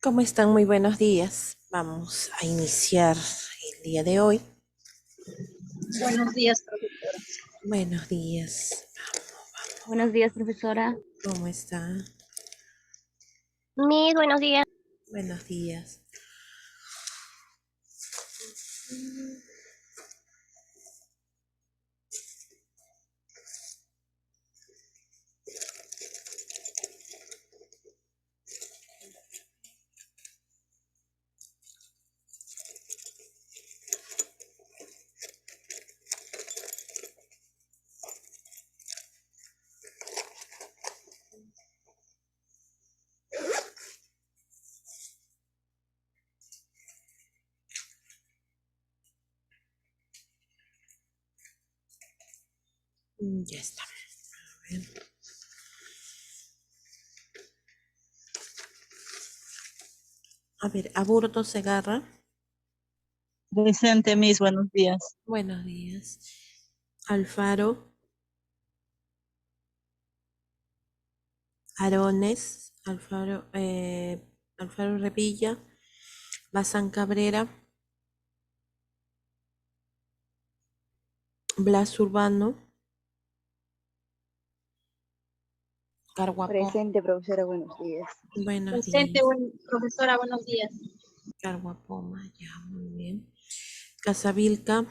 ¿Cómo están? Muy buenos días. Vamos a iniciar el día de hoy. Buenos días, profesora. Buenos días. Buenos días, profesora. ¿Cómo está? Buenos días. Buenos días. Ya está. A ver. Aburto Segarra. Presente, Miss, buenos días. Buenos días. Alfaro. Arones. Alfaro Revilla. Bazán Cabrera. Blas Urbano. Carguapo. Presente, profesora, buenos días. Buenos Presente, días. profesora, buenos días. Carguapoma, ya, muy bien. Casavilca.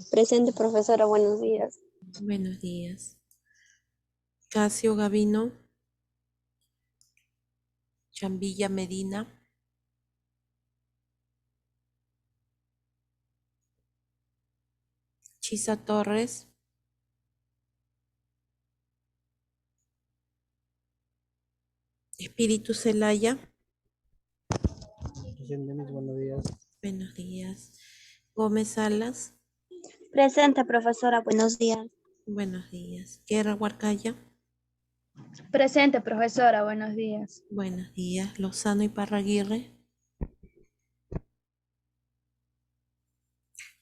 Presente, profesora, buenos días. Buenos días. Casio Gavino. Chambilla Medina. Chisa Torres. Espíritu Celaya. Presente, Miss, buenos días. Buenos días. Gómez Salas. Presente, profesora, buenos días. Buenos días. Guerra Huarcaya. Presente, profesora, buenos días. Buenos días. Lozano y Parraguirre.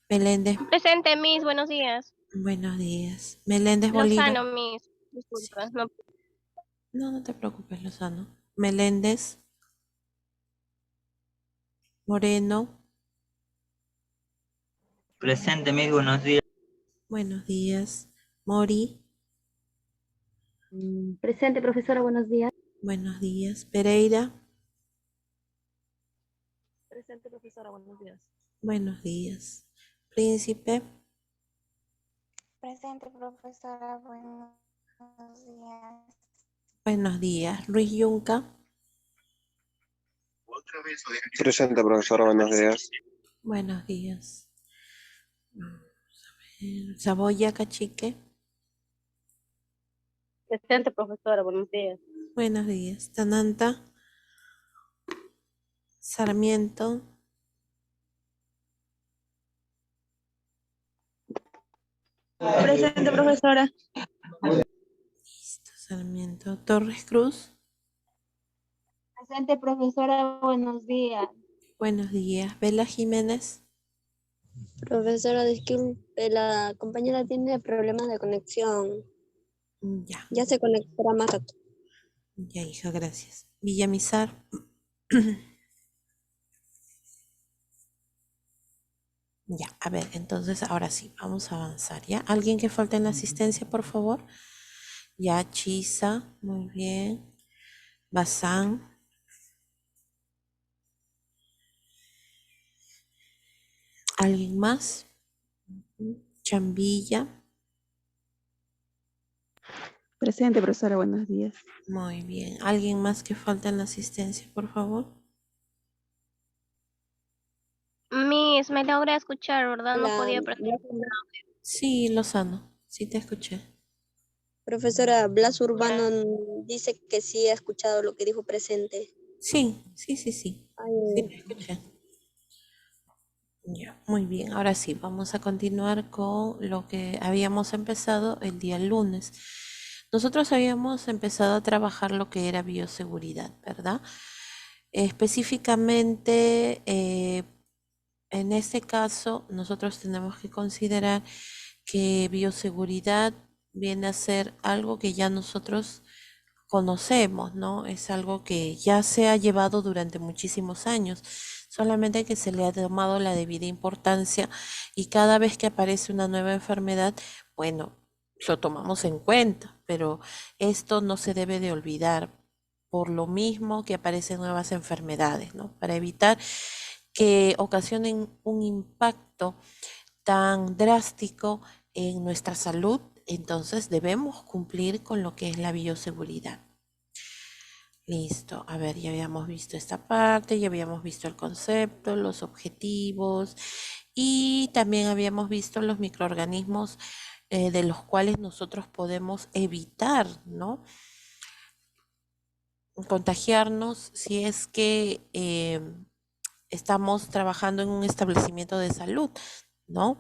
Meléndez. Presente, Miss, buenos días. Buenos días. Meléndez Bolívar. Lozano, Miss. Sí. Disculpa, no. No, no te preocupes, Lozano. Meléndez. Moreno. Presente, Miss, buenos días. Buenos días. Mori. Presente, profesora, buenos días. Buenos días. Pereira. Presente, profesora, buenos días. Buenos días. Príncipe. Presente, profesora, buenos días. Buenos días. Luis Yunca. Presente, profesora, buenos días. Buenos días. Vamos a ver. Saboya Cachique. Presente, profesora, buenos días. Buenos días. Tananta. Sarmiento. Presente, profesora. Listo, Sarmiento. Torres Cruz. Presente, profesora, buenos días. Buenos días. Vela Jiménez. Profesora, disculpe, la compañera tiene problemas de conexión. Ya, Ya se conectará más rato. ya, hija, gracias. Villamizar. Ya, a ver, entonces ahora sí, vamos a avanzar, ¿ya? ¿Alguien que falte en la asistencia, por favor? Ya, Chisa, muy bien. Bazán. ¿Alguien más? Chambilla. Presente, profesora, buenos días. Muy bien. ¿Alguien más que falta en la asistencia, por favor? Miss, me logra escuchar, ¿verdad? No La, podía prender. Sí, Lozano, sí te escuché. profesora Blas Urbano dice que sí ha escuchado lo que dijo presente. Sí, sí, sí, sí. Ay, Sí te escuché. Ya, muy bien. Ahora sí, vamos a continuar con lo que habíamos empezado el día lunes. Nosotros habíamos empezado a trabajar lo que era bioseguridad, ¿verdad? Específicamente, en este caso, nosotros tenemos que considerar que bioseguridad viene a ser algo que ya nosotros conocemos, ¿no? Es algo que ya se ha llevado durante muchísimos años, solamente que se le ha tomado la debida importancia y cada vez que aparece una nueva enfermedad, bueno, lo tomamos en cuenta, pero esto no se debe de olvidar por lo mismo que aparecen nuevas enfermedades, ¿no? Para evitar que ocasionen un impacto tan drástico en nuestra salud, entonces debemos cumplir con lo que es la bioseguridad. Listo, a ver, ya habíamos visto esta parte, ya habíamos visto el concepto, los objetivos y también habíamos visto los microorganismos de los cuales nosotros podemos evitar, ¿no? Contagiarnos si es que estamos trabajando en un establecimiento de salud, ¿no?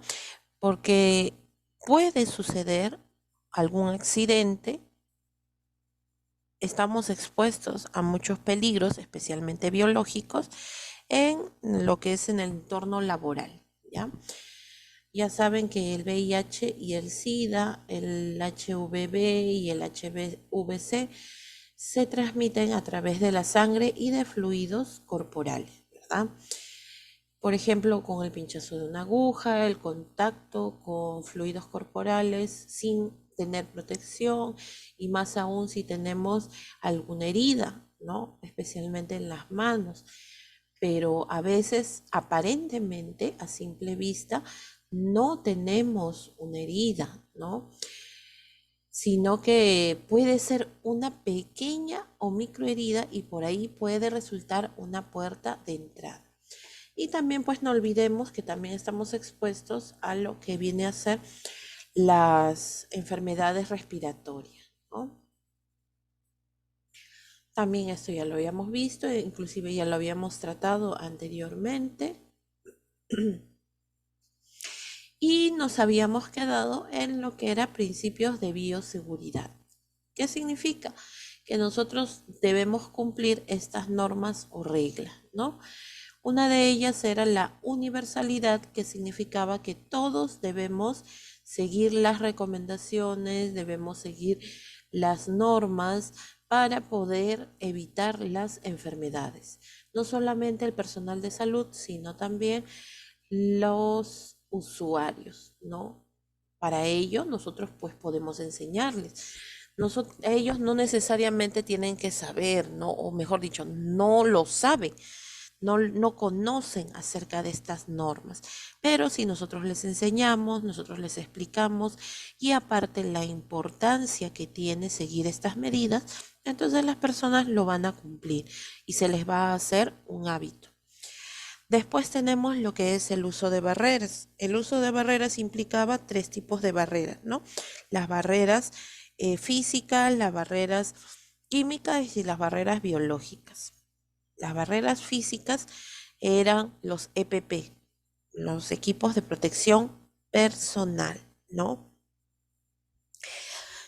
Porque puede suceder algún accidente, estamos expuestos a muchos peligros, especialmente biológicos, en lo que es en el entorno laboral, ¿ya? Ya saben que el VIH y el SIDA, el HVV y el HVC se transmiten a través de la sangre y de fluidos corporales, ¿verdad? Por ejemplo, con el pinchazo de una aguja, el contacto con fluidos corporales sin tener protección y más aún si tenemos alguna herida, ¿no? Especialmente en las manos. Pero a veces, aparentemente, a simple vista, no tenemos una herida, ¿no? Sino que puede ser una pequeña o microherida y por ahí puede resultar una puerta de entrada. Y también pues no olvidemos que también estamos expuestos a lo que viene a ser las enfermedades respiratorias, ¿no? También esto ya lo habíamos visto, inclusive ya lo habíamos tratado anteriormente. Y nos habíamos quedado en lo que era principios de bioseguridad. ¿Qué significa? Que nosotros debemos cumplir estas normas o reglas, ¿no? Una de ellas era la universalidad, que significaba que todos debemos seguir las recomendaciones, debemos seguir las normas para poder evitar las enfermedades. No solamente el personal de salud, sino también los usuarios, ¿no? Para ello, nosotros pues podemos enseñarles. Ellos no necesariamente tienen que saber, ¿no? O mejor dicho, no lo saben, no conocen acerca de estas normas. Pero si nosotros les enseñamos, nosotros les explicamos y aparte la importancia que tiene seguir estas medidas, entonces las personas lo van a cumplir y se les va a hacer un hábito. Después tenemos lo que es el uso de barreras. El uso de barreras implicaba 3 tipos de barreras, ¿no? Las barreras físicas, las barreras químicas y las barreras biológicas. Las barreras físicas eran los EPP, los equipos de protección personal, ¿no?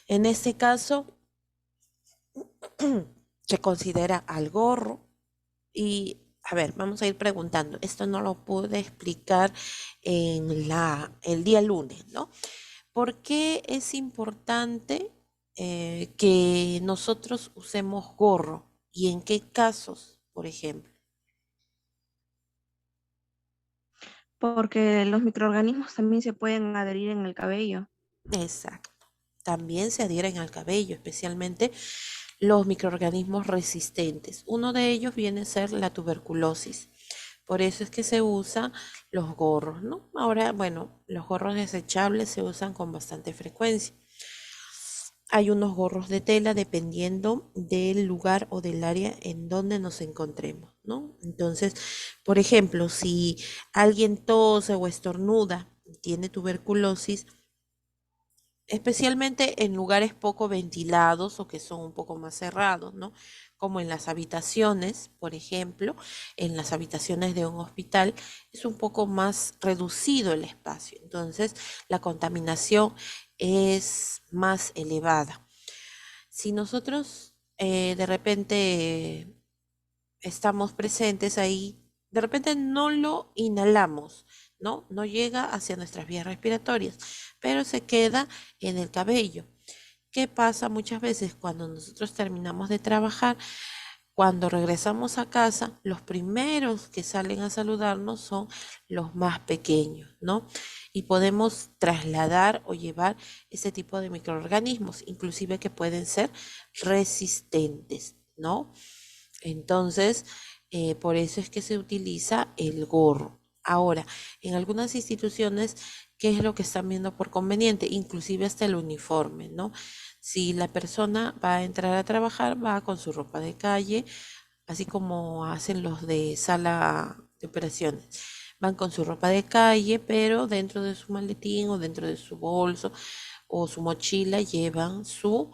En este caso, se considera al gorro y a ver, vamos a ir preguntando. Esto no lo pude explicar en el día lunes, ¿no? ¿Por qué es importante que nosotros usemos gorro? ¿Y en qué casos, por ejemplo? Porque los microorganismos también se pueden adherir en el cabello. Exacto. También se adhieren al cabello, especialmente los microorganismos resistentes. Uno de ellos viene a ser la tuberculosis. Por eso es que se usan los gorros, ¿no? Ahora, bueno, los gorros desechables se usan con bastante frecuencia. Hay unos gorros de tela dependiendo del lugar o del área en donde nos encontremos, ¿no? Entonces, por ejemplo, si alguien tose o estornuda, tiene tuberculosis, especialmente en lugares poco ventilados o que son un poco más cerrados, ¿no? Como en las habitaciones, por ejemplo, en las habitaciones de un hospital es un poco más reducido el espacio, entonces la contaminación es más elevada. Si nosotros de repente estamos presentes ahí, de repente no lo inhalamos, ¿no? No llega hacia nuestras vías respiratorias, pero se queda en el cabello. ¿Qué pasa muchas veces cuando nosotros terminamos de trabajar? Cuando regresamos a casa, los primeros que salen a saludarnos son los más pequeños, ¿no? Y podemos trasladar o llevar ese tipo de microorganismos, inclusive que pueden ser resistentes, ¿no? Entonces, por eso es que se utiliza el gorro. Ahora, en algunas instituciones, ¿qué es lo que están viendo por conveniente? Inclusive hasta el uniforme, ¿no? Si la persona va a entrar a trabajar, va con su ropa de calle, así como hacen los de sala de operaciones. Van con su ropa de calle, pero dentro de su maletín o dentro de su bolso o su mochila llevan su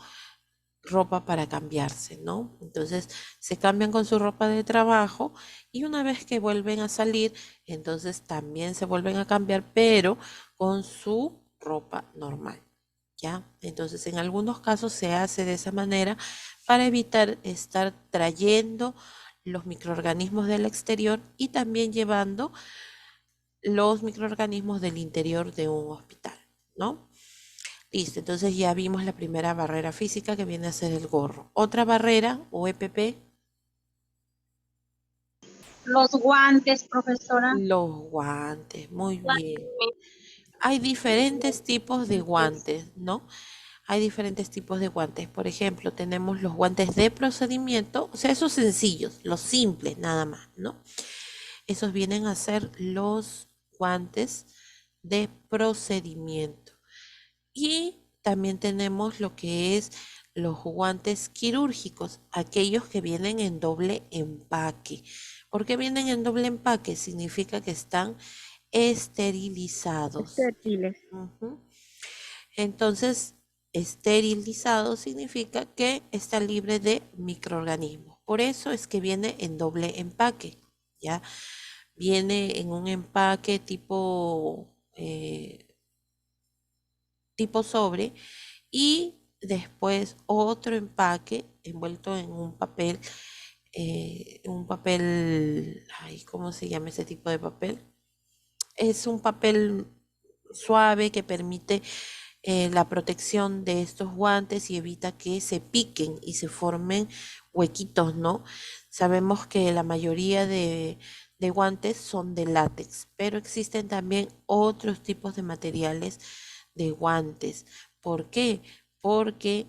ropa para cambiarse, ¿no? Entonces se cambian con su ropa de trabajo y una vez que vuelven a salir, entonces también se vuelven a cambiar, pero con su ropa normal, ¿ya? Entonces en algunos casos se hace de esa manera para evitar estar trayendo los microorganismos del exterior y también llevando los microorganismos del interior de un hospital, ¿no? Listo, entonces ya vimos la primera barrera física que viene a ser el gorro. Otra barrera o EPP. Los guantes, profesora. Los guantes, muy bien. Hay diferentes tipos de guantes, ¿no? Hay diferentes tipos de guantes. Por ejemplo, tenemos los guantes de procedimiento, o sea, esos sencillos, los simples nada más, ¿no? Esos vienen a ser los guantes de procedimiento. Y también tenemos lo que es los guantes quirúrgicos, aquellos que vienen en doble empaque. ¿Por qué vienen en doble empaque? Significa que están esterilizados. Estériles. Entonces, esterilizado significa que está libre de microorganismos. Por eso es que viene en doble empaque, ¿ya? Viene en un empaque tipo sobre y después otro empaque envuelto en un papel, ay, ¿cómo se llama ese tipo de papel? Es un papel suave que permite la protección de estos guantes y evita que se piquen y se formen huequitos, ¿no? Sabemos que la mayoría de guantes son de látex, pero existen también otros tipos de materiales de guantes. ¿Por qué? Porque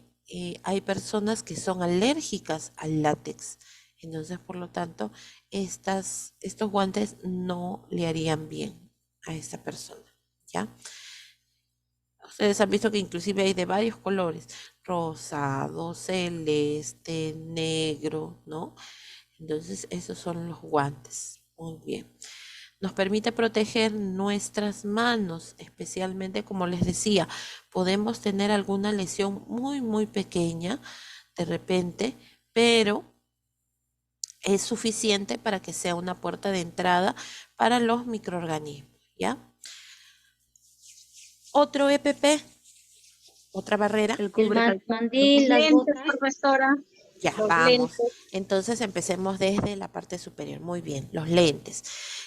hay personas que son alérgicas al látex. Entonces, por lo tanto, estos guantes no le harían bien a esta persona, ¿ya? Ustedes han visto que inclusive hay de varios colores, rosado, celeste, negro, ¿no? Entonces, esos son los guantes. Muy bien. Nos permite proteger nuestras manos, especialmente, como les decía, podemos tener alguna lesión muy, muy pequeña de repente, pero es suficiente para que sea una puerta de entrada para los microorganismos, ¿ya? Otro EPP, otra barrera. El cubre Mandil, las botas, profesora. Ya, Los vamos. lentes. Entonces empecemos desde la parte superior. Muy bien, los lentes.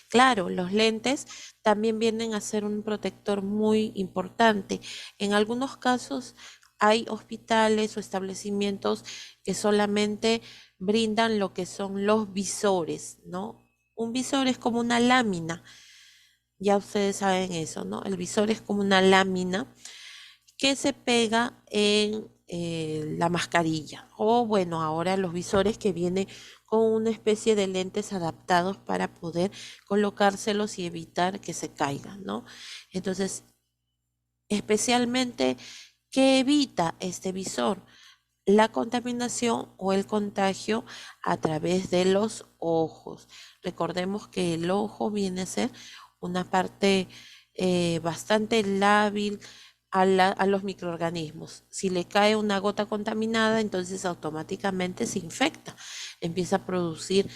Claro, los lentes también vienen a ser un protector muy importante. En algunos casos hay hospitales o establecimientos que solamente brindan lo que son los visores, ¿no? Un visor es como una lámina. Ya ustedes saben eso, ¿no? El visor es como una lámina que se pega en la mascarilla. O bueno, ahora los visores que vienen con una especie de lentes adaptados para poder colocárselos y evitar que se caigan, ¿no? Entonces, especialmente, ¿qué evita este visor? La contaminación o el contagio a través de los ojos. Recordemos que el ojo viene a ser una parte bastante lábil a los microorganismos. Si le cae una gota contaminada, entonces automáticamente se infecta, empieza a producir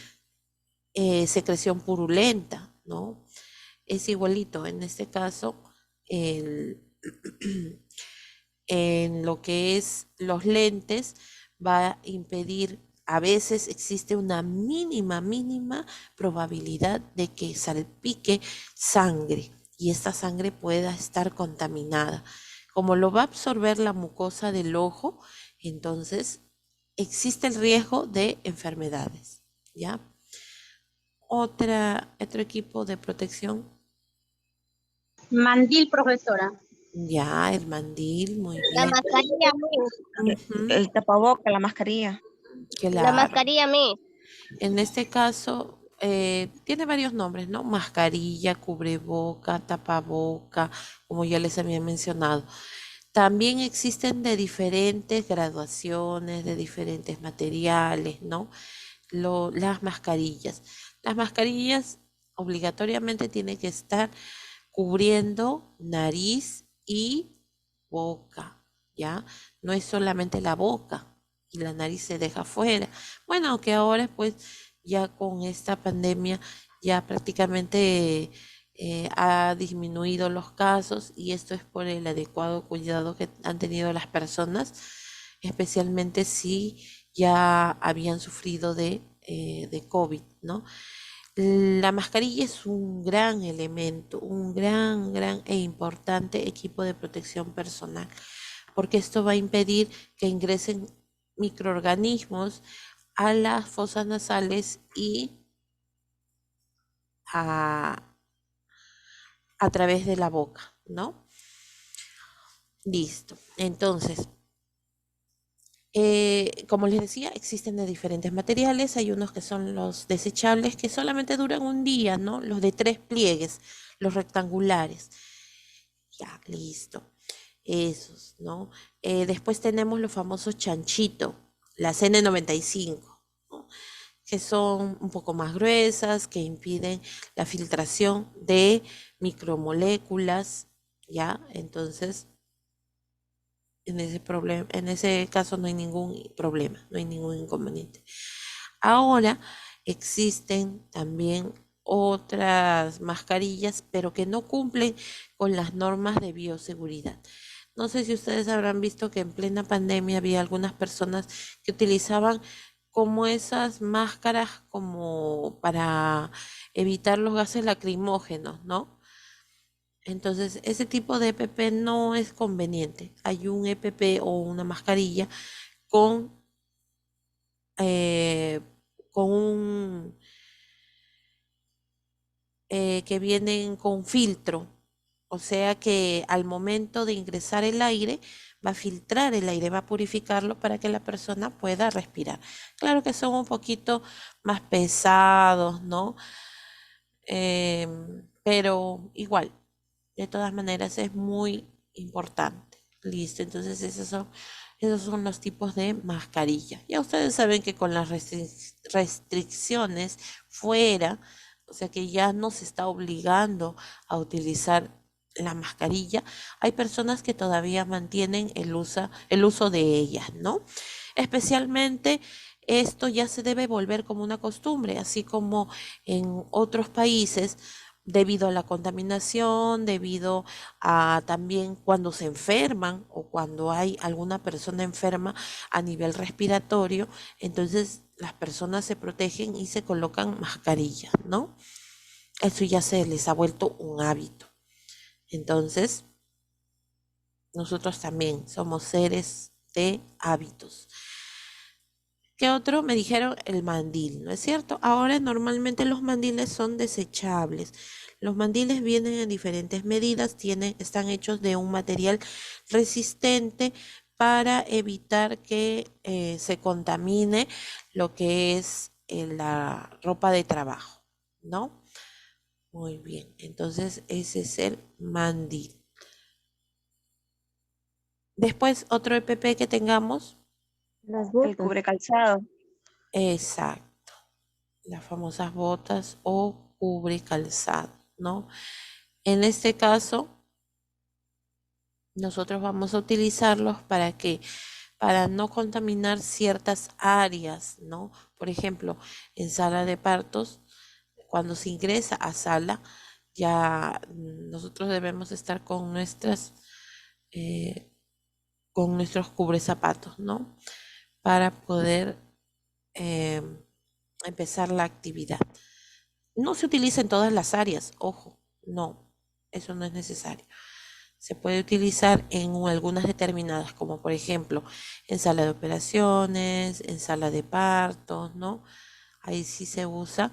secreción purulenta, ¿no? Es igualito, en este caso, en lo que es los lentes, va a impedir, a veces existe una mínima probabilidad de que salpique sangre y esta sangre pueda estar contaminada Como lo va a absorber la mucosa del ojo, entonces existe el riesgo de enfermedades, ¿ya? Otro equipo de protección, Mandil, profesora. ya, el mandil, muy La bien. mascarilla, Miss. Ujú, El tapaboca, la mascarilla. La claro. mascarilla, Miss. En este caso, tiene varios nombres, ¿no? Mascarilla, cubreboca, tapaboca, como ya les había mencionado. También existen de diferentes graduaciones, de diferentes materiales, ¿no? Las mascarillas. Las mascarillas obligatoriamente tienen que estar cubriendo nariz y boca, ¿ya? No es solamente la boca y la nariz se deja fuera. Bueno, aunque ahora pues ya con esta pandemia ya prácticamente ha disminuido los casos y esto es por el adecuado cuidado que han tenido las personas, especialmente si ya habían sufrido de COVID, ¿no? La mascarilla es un gran elemento, un gran e importante equipo de protección personal, porque esto va a impedir que ingresen microorganismos a las fosas nasales y a, a través de la boca, ¿no? Listo. Entonces, como les decía, existen de diferentes materiales. Hay unos que son los desechables que solamente duran un día, ¿no? Los de 3 pliegues, los rectangulares. Ya, listo. Esos, ¿no? Después tenemos los famosos chanchito, las N95, ¿no? Que son un poco más gruesas, que impiden la filtración de micromoléculas, ¿ya? Entonces, en ese caso no hay ningún problema, no hay ningún inconveniente. Ahora existen también otras mascarillas, pero que no cumplen con las normas de bioseguridad. No sé si ustedes habrán visto que en plena pandemia había algunas personas que utilizaban como esas máscaras como para evitar los gases lacrimógenos, ¿no? Entonces, ese tipo de EPP no es conveniente. Hay un EPP o una mascarilla con, eh, con un que vienen con filtro. O sea que al momento de ingresar el aire, va a filtrar el aire, va a purificarlo para que la persona pueda respirar. Claro que son un poquito más pesados, ¿no? Pero igual, de todas maneras es muy importante. Listo, entonces esos son los tipos de mascarilla. Ya ustedes saben que con las restricciones fuera, o sea que ya no se está obligando a utilizar la mascarilla, hay personas que todavía mantienen el uso de ellas, ¿no? Especialmente esto ya se debe volver como una costumbre, así como en otros países, debido a la contaminación, debido a también cuando se enferman o cuando hay alguna persona enferma a nivel respiratorio, entonces las personas se protegen y se colocan mascarillas, ¿no? Eso ya se les ha vuelto un hábito. Entonces, nosotros también somos seres de hábitos. ¿Qué otro? Me dijeron el mandil, ¿no es cierto? Ahora normalmente los mandiles son desechables. Los mandiles vienen en diferentes medidas, están hechos de un material resistente para evitar que se contamine lo que es la ropa de trabajo, ¿no? Muy bien, entonces ese es el mandil. Después otro EPP que tengamos, Las El botas. cubre calzado. exacto, las famosas botas o cubre calzado, ¿no? En este caso, nosotros vamos a utilizarlos para no contaminar ciertas áreas, ¿no? Por ejemplo, en sala de partos, cuando se ingresa a sala, ya nosotros debemos estar eh, con nuestros cubrezapatos, ¿no? Para poder eh, empezar la actividad. No se utiliza en todas las áreas, ojo, no, eso no es necesario. Se puede utilizar en algunas determinadas, como por ejemplo en sala de operaciones, en sala de partos, ¿no? Ahí sí se usa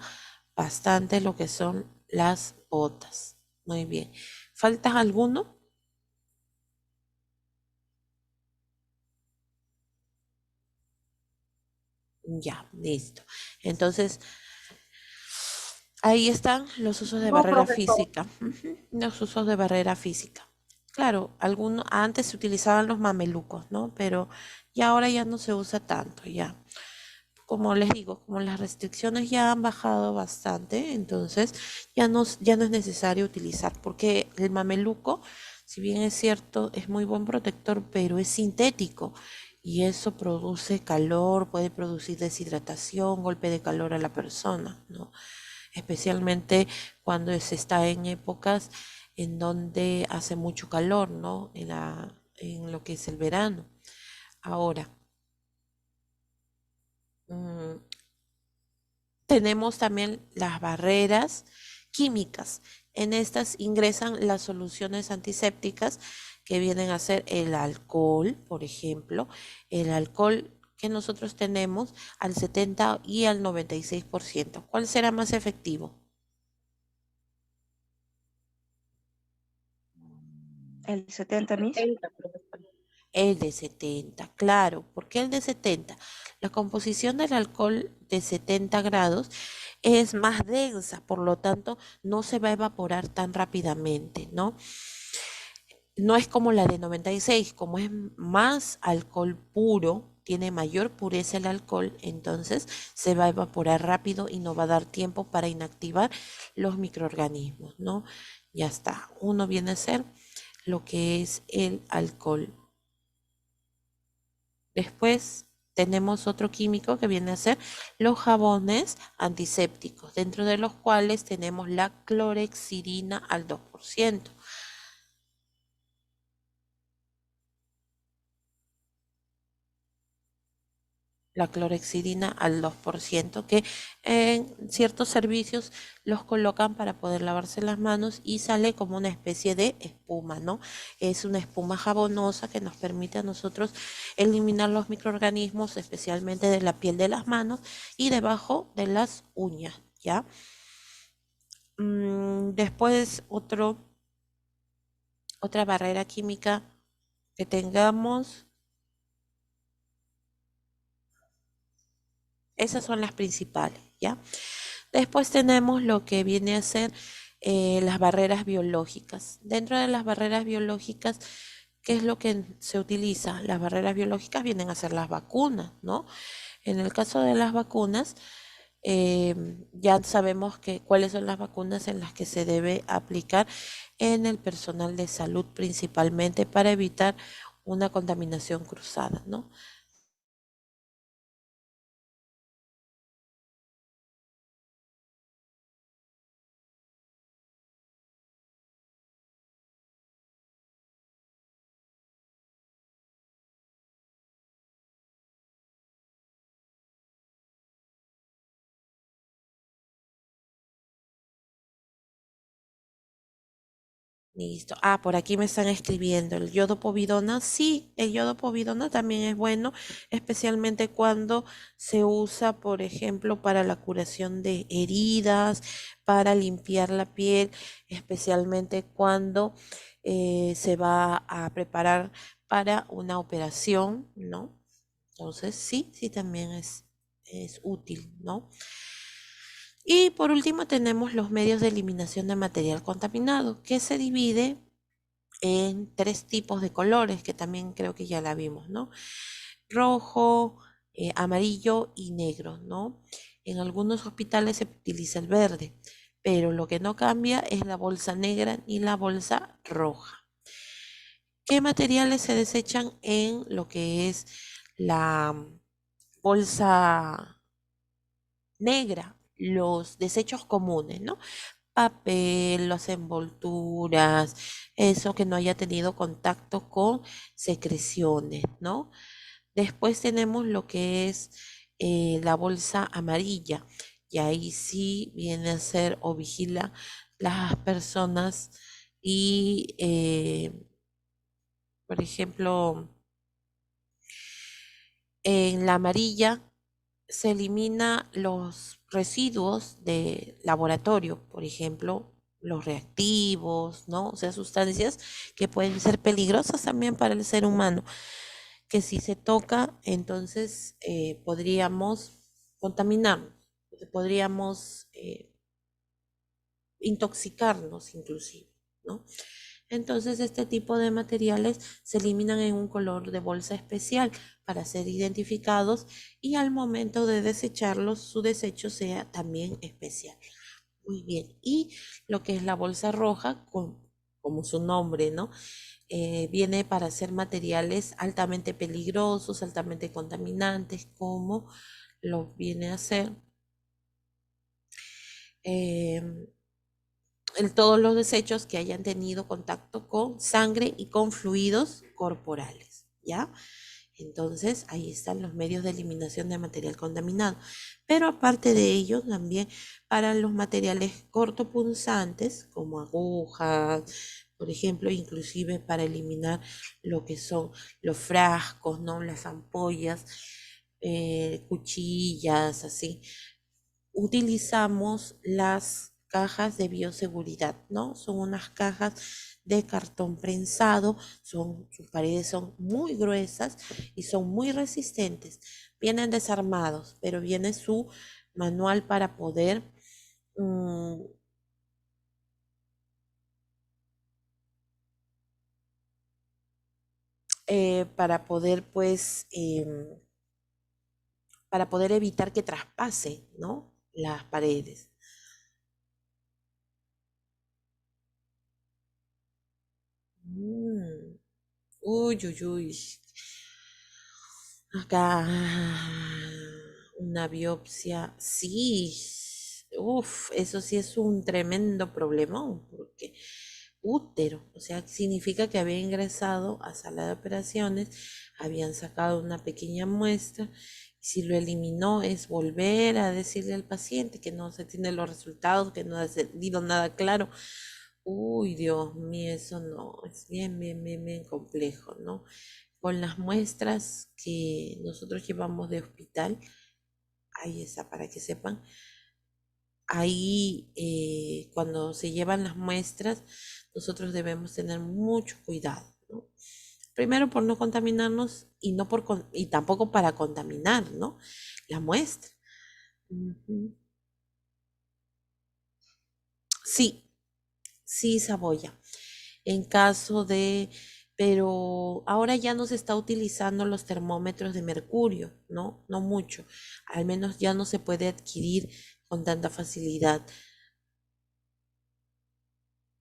bastante lo que son las botas. Muy bien. ¿Falta alguno? Ya, listo. Entonces, ahí están los usos de No, barrera profesor. física. Ujú, los usos de barrera física. Claro, antes se utilizaban los mamelucos, ¿no? Pero ya ahora ya no se usa tanto, ya. Como les digo, como las restricciones ya han bajado bastante, entonces ya no es necesario utilizar, porque el mameluco, si bien es cierto, es muy buen protector, pero es sintético y eso produce calor, puede producir deshidratación, golpe de calor a la persona, ¿no? Especialmente cuando se está en épocas en donde hace mucho calor, ¿no? En lo que es el verano. Ahora, mm, tenemos también las barreras químicas. En estas ingresan las soluciones antisépticas que vienen a ser el alcohol, por ejemplo, el alcohol que nosotros tenemos al 70 y al 96%. ¿Cuál será más efectivo? El 70, Miss. 70, profesora. El de 70, claro. ¿Por qué el de 70? La composición del alcohol de 70 grados es más densa, por lo tanto no se va a evaporar tan rápidamente, ¿no? No es como la de 96, como es más alcohol puro, tiene mayor pureza el alcohol, entonces se va a evaporar rápido y no va a dar tiempo para inactivar los microorganismos, ¿no? Ya está. Uno viene a ser lo que es el alcohol. Después tenemos otro químico que viene a ser los jabones antisépticos, dentro de los cuales tenemos la clorhexidina al 2%. La clorhexidina al 2%, que en ciertos servicios los colocan para poder lavarse las manos y sale como una especie de espuma, ¿no? Es una espuma jabonosa que nos permite a nosotros eliminar los microorganismos, especialmente de la piel de las manos y debajo de las uñas, ¿ya? Después otra barrera química que tengamos. Esas son las principales, ¿ya? Después tenemos lo que viene a ser las barreras biológicas. Dentro de las barreras biológicas, ¿qué es lo que se utiliza? Las barreras biológicas vienen a ser las vacunas, ¿no? En el caso de las vacunas, ya sabemos cuáles son las vacunas en las que se debe aplicar en el personal de salud, principalmente para evitar una contaminación cruzada, ¿no? Listo. Ah, por aquí me están escribiendo el yodo povidona. Sí, el yodo povidona también es bueno, especialmente cuando se usa, por ejemplo, para la curación de heridas, para limpiar la piel, especialmente cuando se va a preparar para una operación, ¿no? Entonces, sí, sí también es útil, ¿no? Y por último tenemos los medios de eliminación de material contaminado, que se divide en 3 tipos de colores, que también creo que ya la vimos, ¿no? Rojo, amarillo y negro, ¿no? En algunos hospitales se utiliza el verde, pero lo que no cambia es la bolsa negra ni la bolsa roja. ¿Qué materiales se desechan en lo que es la bolsa negra? Los desechos comunes, ¿no? Papel, las envolturas, eso que no haya tenido contacto con secreciones, ¿no? Después tenemos lo que es la bolsa amarilla, y ahí sí viene a ser o vigila las personas y Por ejemplo, en la amarilla se elimina los residuos de laboratorio, por ejemplo, los reactivos, ¿no? O sea, sustancias que pueden ser peligrosas también para el ser humano, que si se toca, entonces podríamos contaminarnos, podríamos intoxicarnos inclusive, ¿no? Entonces este tipo de materiales se eliminan en un color de bolsa especial para ser identificados y al momento de desecharlos su desecho sea también especial. Muy bien, y lo que es la bolsa roja, como su nombre, ¿no? Viene para ser materiales altamente peligrosos, altamente contaminantes, como lo viene a ser todos los desechos que hayan tenido contacto con sangre y con fluidos corporales, ¿ya? Entonces, ahí están los medios de eliminación de material contaminado. Pero aparte de ello, también para los materiales cortopunzantes, como agujas, por ejemplo, inclusive para eliminar lo que son los frascos, ¿no? Las ampollas, cuchillas, así. Utilizamos las cajas de bioseguridad, ¿no? Son unas cajas de cartón prensado, sus paredes son muy gruesas y son muy resistentes. Vienen desarmados, pero viene su manual para poder pues para poder evitar que traspase, ¿no? Las paredes. Uy, uy, uy. Acá una biopsia, sí. Uf, eso sí es un tremendo problemón, porque útero, o sea, significa que había ingresado a sala de operaciones, habían sacado una pequeña muestra, y si lo eliminó es volver a decirle al paciente que no se tiene los resultados, que no ha salido nada claro. Uy, Dios mío, eso no, es bien, bien, bien, bien complejo, ¿no? Con las muestras que nosotros llevamos de hospital, ahí está, para que sepan, ahí cuando se llevan las muestras, nosotros debemos tener mucho cuidado, ¿no? Primero por no contaminarnos y, no por, y tampoco para contaminar, ¿no? La muestra. Sí, sí, Saboya. En caso de, pero ahora ya no se está utilizando los termómetros de mercurio, ¿no? No mucho. Al menos ya no se puede adquirir con tanta facilidad.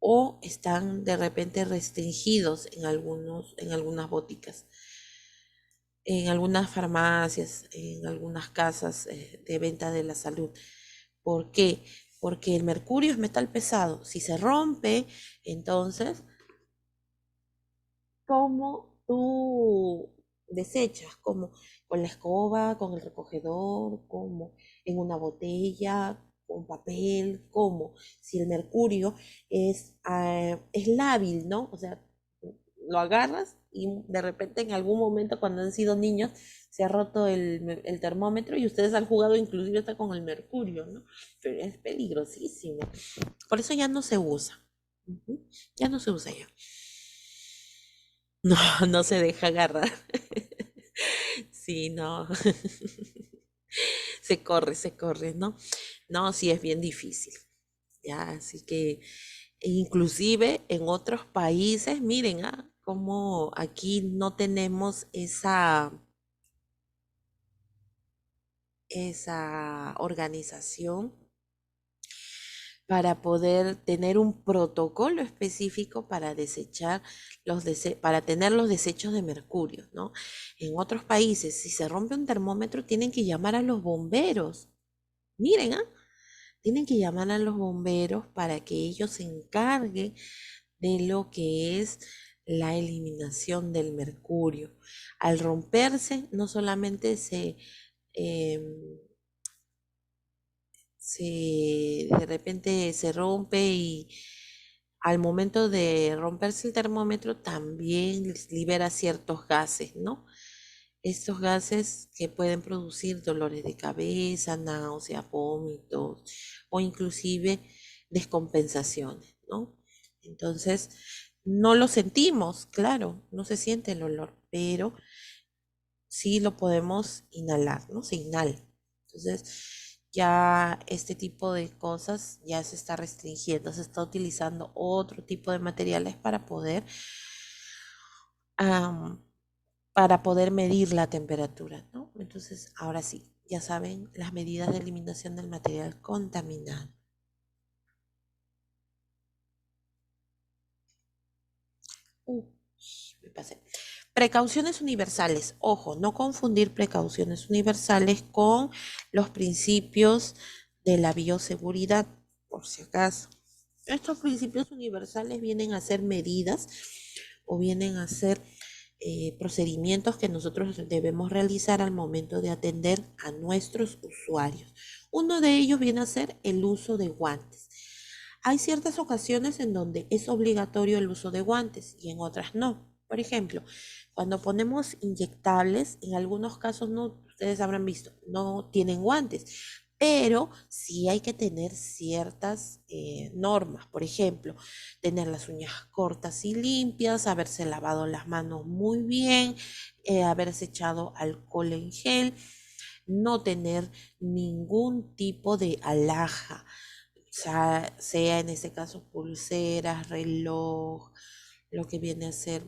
O están de repente restringidos en algunas boticas, en algunas farmacias, en algunas casas de venta de la salud. ¿Por qué? Porque el mercurio es metal pesado. Si se rompe, entonces cómo tú desechas, como con la escoba, con el recogedor, como en una botella, con papel, como si el mercurio es lábil, ¿no? O sea, lo agarras y de repente en algún momento cuando han sido niños se ha roto el termómetro y ustedes han jugado inclusive hasta con el mercurio, ¿no? Pero es peligrosísimo. Por eso ya no se usa. Ya no se usa ya. No, no se deja agarrar. Sí, no. Se corre, ¿no? No, sí es bien difícil. Ya, así que inclusive en otros países, miren, como aquí no tenemos esa organización para poder tener un protocolo específico para desechar para tener los desechos de mercurio, ¿no? En otros países, si se rompe un termómetro, tienen que llamar a los bomberos. Miren, tienen que llamar a los bomberos para que ellos se encarguen de lo que es la eliminación del mercurio. Al romperse, no solamente em, de repente se rompe y al momento de romperse el termómetro también libera ciertos gases, ¿no? Estos gases que pueden producir dolores de cabeza, náuseas, vómitos o inclusive descompensaciones, ¿no? Entonces, no lo sentimos, claro, no se siente el olor, pero sí lo podemos inhalar, ¿no? Se inhala. Entonces, ya este tipo de cosas ya se está restringiendo, se está utilizando otro tipo de materiales am, para poder medir la temperatura, ¿no? Entonces, ahora sí, ya saben las medidas de eliminación del material contaminado. Me pasé. Precauciones universales. Ojo, no confundir precauciones universales con los principios de la bioseguridad, por si acaso. Estos principios universales vienen a ser medidas o vienen a ser procedimientos que nosotros debemos realizar al momento de atender a nuestros usuarios. Uno de ellos viene a ser el uso de guantes. Hay ciertas ocasiones en donde es obligatorio el uso de guantes y en otras no. Por ejemplo, cuando ponemos inyectables, en algunos casos no, ustedes habrán visto, no tienen guantes, pero sí hay que tener ciertas normas. Por ejemplo, tener las uñas cortas y limpias, haberse lavado las manos muy bien, haberse echado alcohol en gel, no tener ningún tipo de alhaja, sea en este caso pulseras, reloj, lo que viene a ser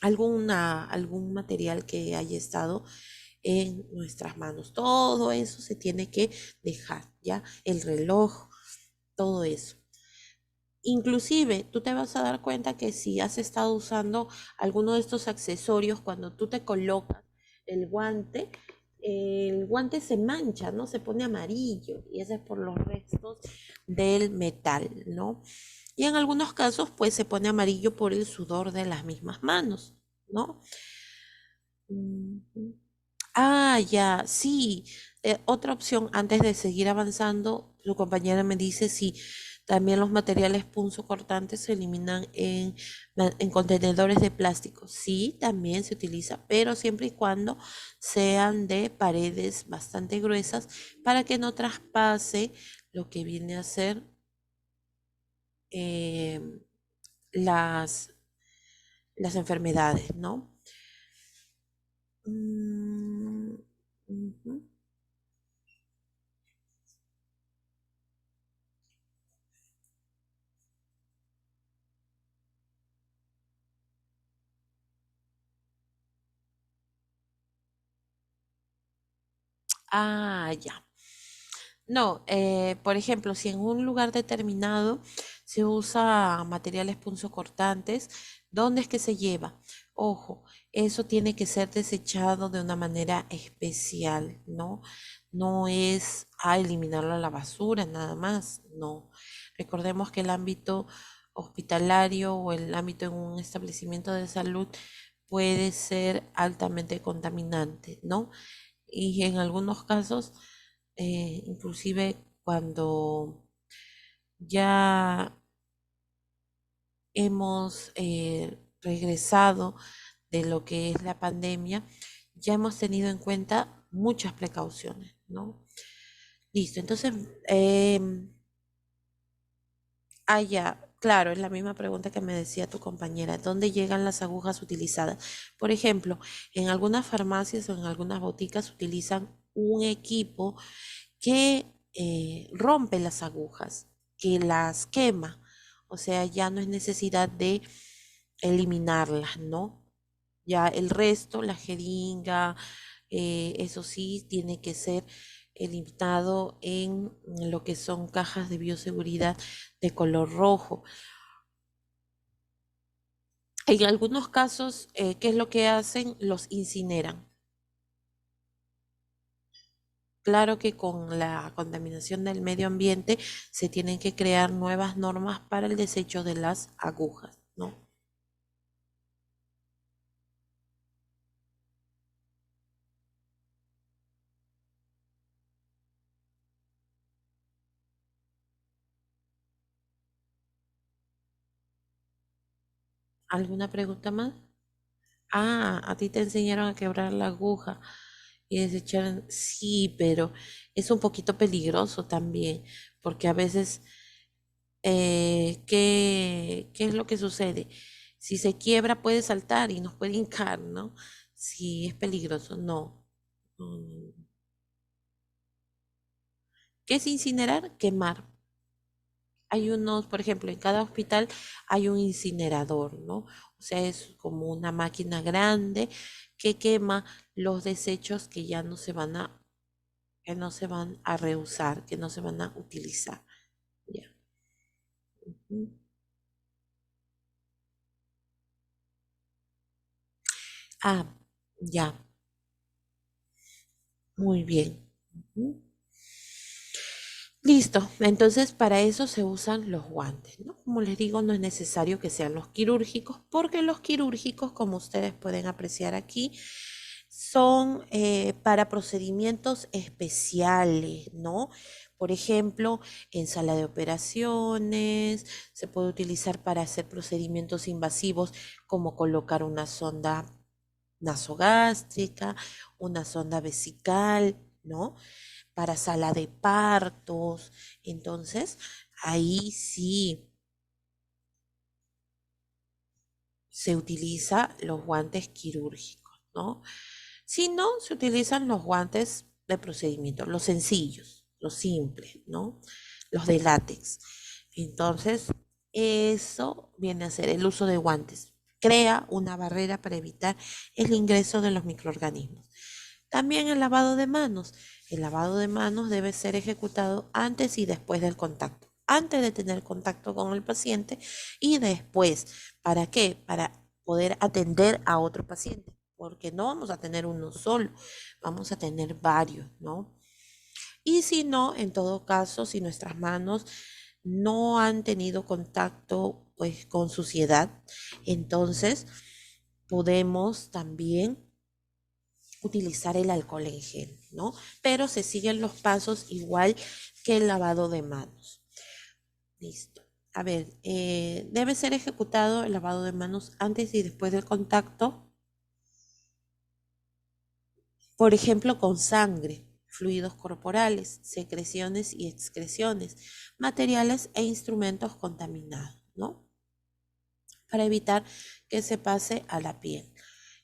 algún material que haya estado en nuestras manos. Todo eso se tiene que dejar, ¿ya? El reloj, todo eso. Inclusive, tú te vas a dar cuenta que si has estado usando alguno de estos accesorios, cuando tú te colocas el guante se mancha, ¿no? Se pone amarillo y eso es por los restos del metal, ¿no? Y en algunos casos, pues se pone amarillo por el sudor de las mismas manos, ¿no? Ujú. Ah, ya, sí. Otra opción, antes de seguir avanzando, su compañera me dice si también los materiales punzocortantes se eliminan en contenedores de plástico. Sí, también se utiliza, pero siempre y cuando sean de paredes bastante gruesas para que no traspase lo que viene a ser eh, las, las enfermedades, ¿no? Mm, ujú. Ah, ya. No, por ejemplo, si en un lugar determinado se usa materiales punzocortantes, ¿dónde es que se lleva? Ojo, eso tiene que ser desechado de una manera especial, ¿no? No es a eliminarlo a la basura, nada más, no. Recordemos que el ámbito hospitalario o el ámbito en un establecimiento de salud puede ser altamente contaminante, ¿no? Y en algunos casos, inclusive cuando ya hemos regresado de lo que es la pandemia, ya hemos tenido en cuenta muchas precauciones, ¿no? Listo, entonces, ya, claro, es la misma pregunta que me decía tu compañera. ¿Dónde llegan las agujas utilizadas? Por ejemplo, en algunas farmacias o en algunas boticas utilizan un equipo que rompe las agujas, que las quema. O sea, ya no es necesidad de eliminarlas, ¿no? Ya el resto, la jeringa, eso sí, tiene que ser eliminado en lo que son cajas de bioseguridad de color rojo. En algunos casos, ¿qué es lo que hacen? Los incineran. Claro que con la contaminación del medio ambiente se tienen que crear nuevas normas para el desecho de las agujas, ¿no? ¿Alguna pregunta más? Ah, a ti te enseñaron a quebrar la aguja y desechar. Sí, pero es un poquito peligroso también, porque a veces, ¿qué es lo que sucede? Si se quiebra puede saltar y nos puede hincar, ¿no? Sí, es peligroso. No. No, no, no. ¿Qué es incinerar? Quemar. Hay unos, por ejemplo, en cada hospital hay un incinerador, ¿no? O sea, es como una máquina grande que quema los desechos que ya no se van que no se van a reusar, que no se van a utilizar. Ya. Ujú. Ah, ya. Muy bien. Ujú. Listo, entonces para eso se usan los guantes, ¿no? Como les digo, no es necesario que sean los quirúrgicos, porque los quirúrgicos, como ustedes pueden apreciar aquí, son para procedimientos especiales, ¿no? Por ejemplo, en sala de operaciones, se puede utilizar para hacer procedimientos invasivos como colocar una sonda nasogástrica, una sonda vesical, ¿no? Para sala de partos. Entonces, ahí sí se utiliza los guantes quirúrgicos, ¿no? Si no, se utilizan los guantes de procedimiento, los sencillos, los simples, ¿no? Los de látex. Entonces, eso viene a ser el uso de guantes. Crea una barrera para evitar el ingreso de los microorganismos. También el lavado de manos. El lavado de manos debe ser ejecutado antes y después del contacto. Antes de tener contacto con el paciente y después. ¿Para qué? Para poder atender a otro paciente. Porque no vamos a tener uno solo, vamos a tener varios, ¿no? Y si no, en todo caso, si nuestras manos no han tenido contacto pues con suciedad, entonces podemos también utilizar el alcohol en gel, ¿no? Pero se siguen los pasos igual que el lavado de manos. Listo. A ver, debe ser ejecutado el lavado de manos antes y después del contacto, por ejemplo, con sangre, fluidos corporales, secreciones y excreciones, materiales e instrumentos contaminados, ¿no? Para evitar que se pase a la piel.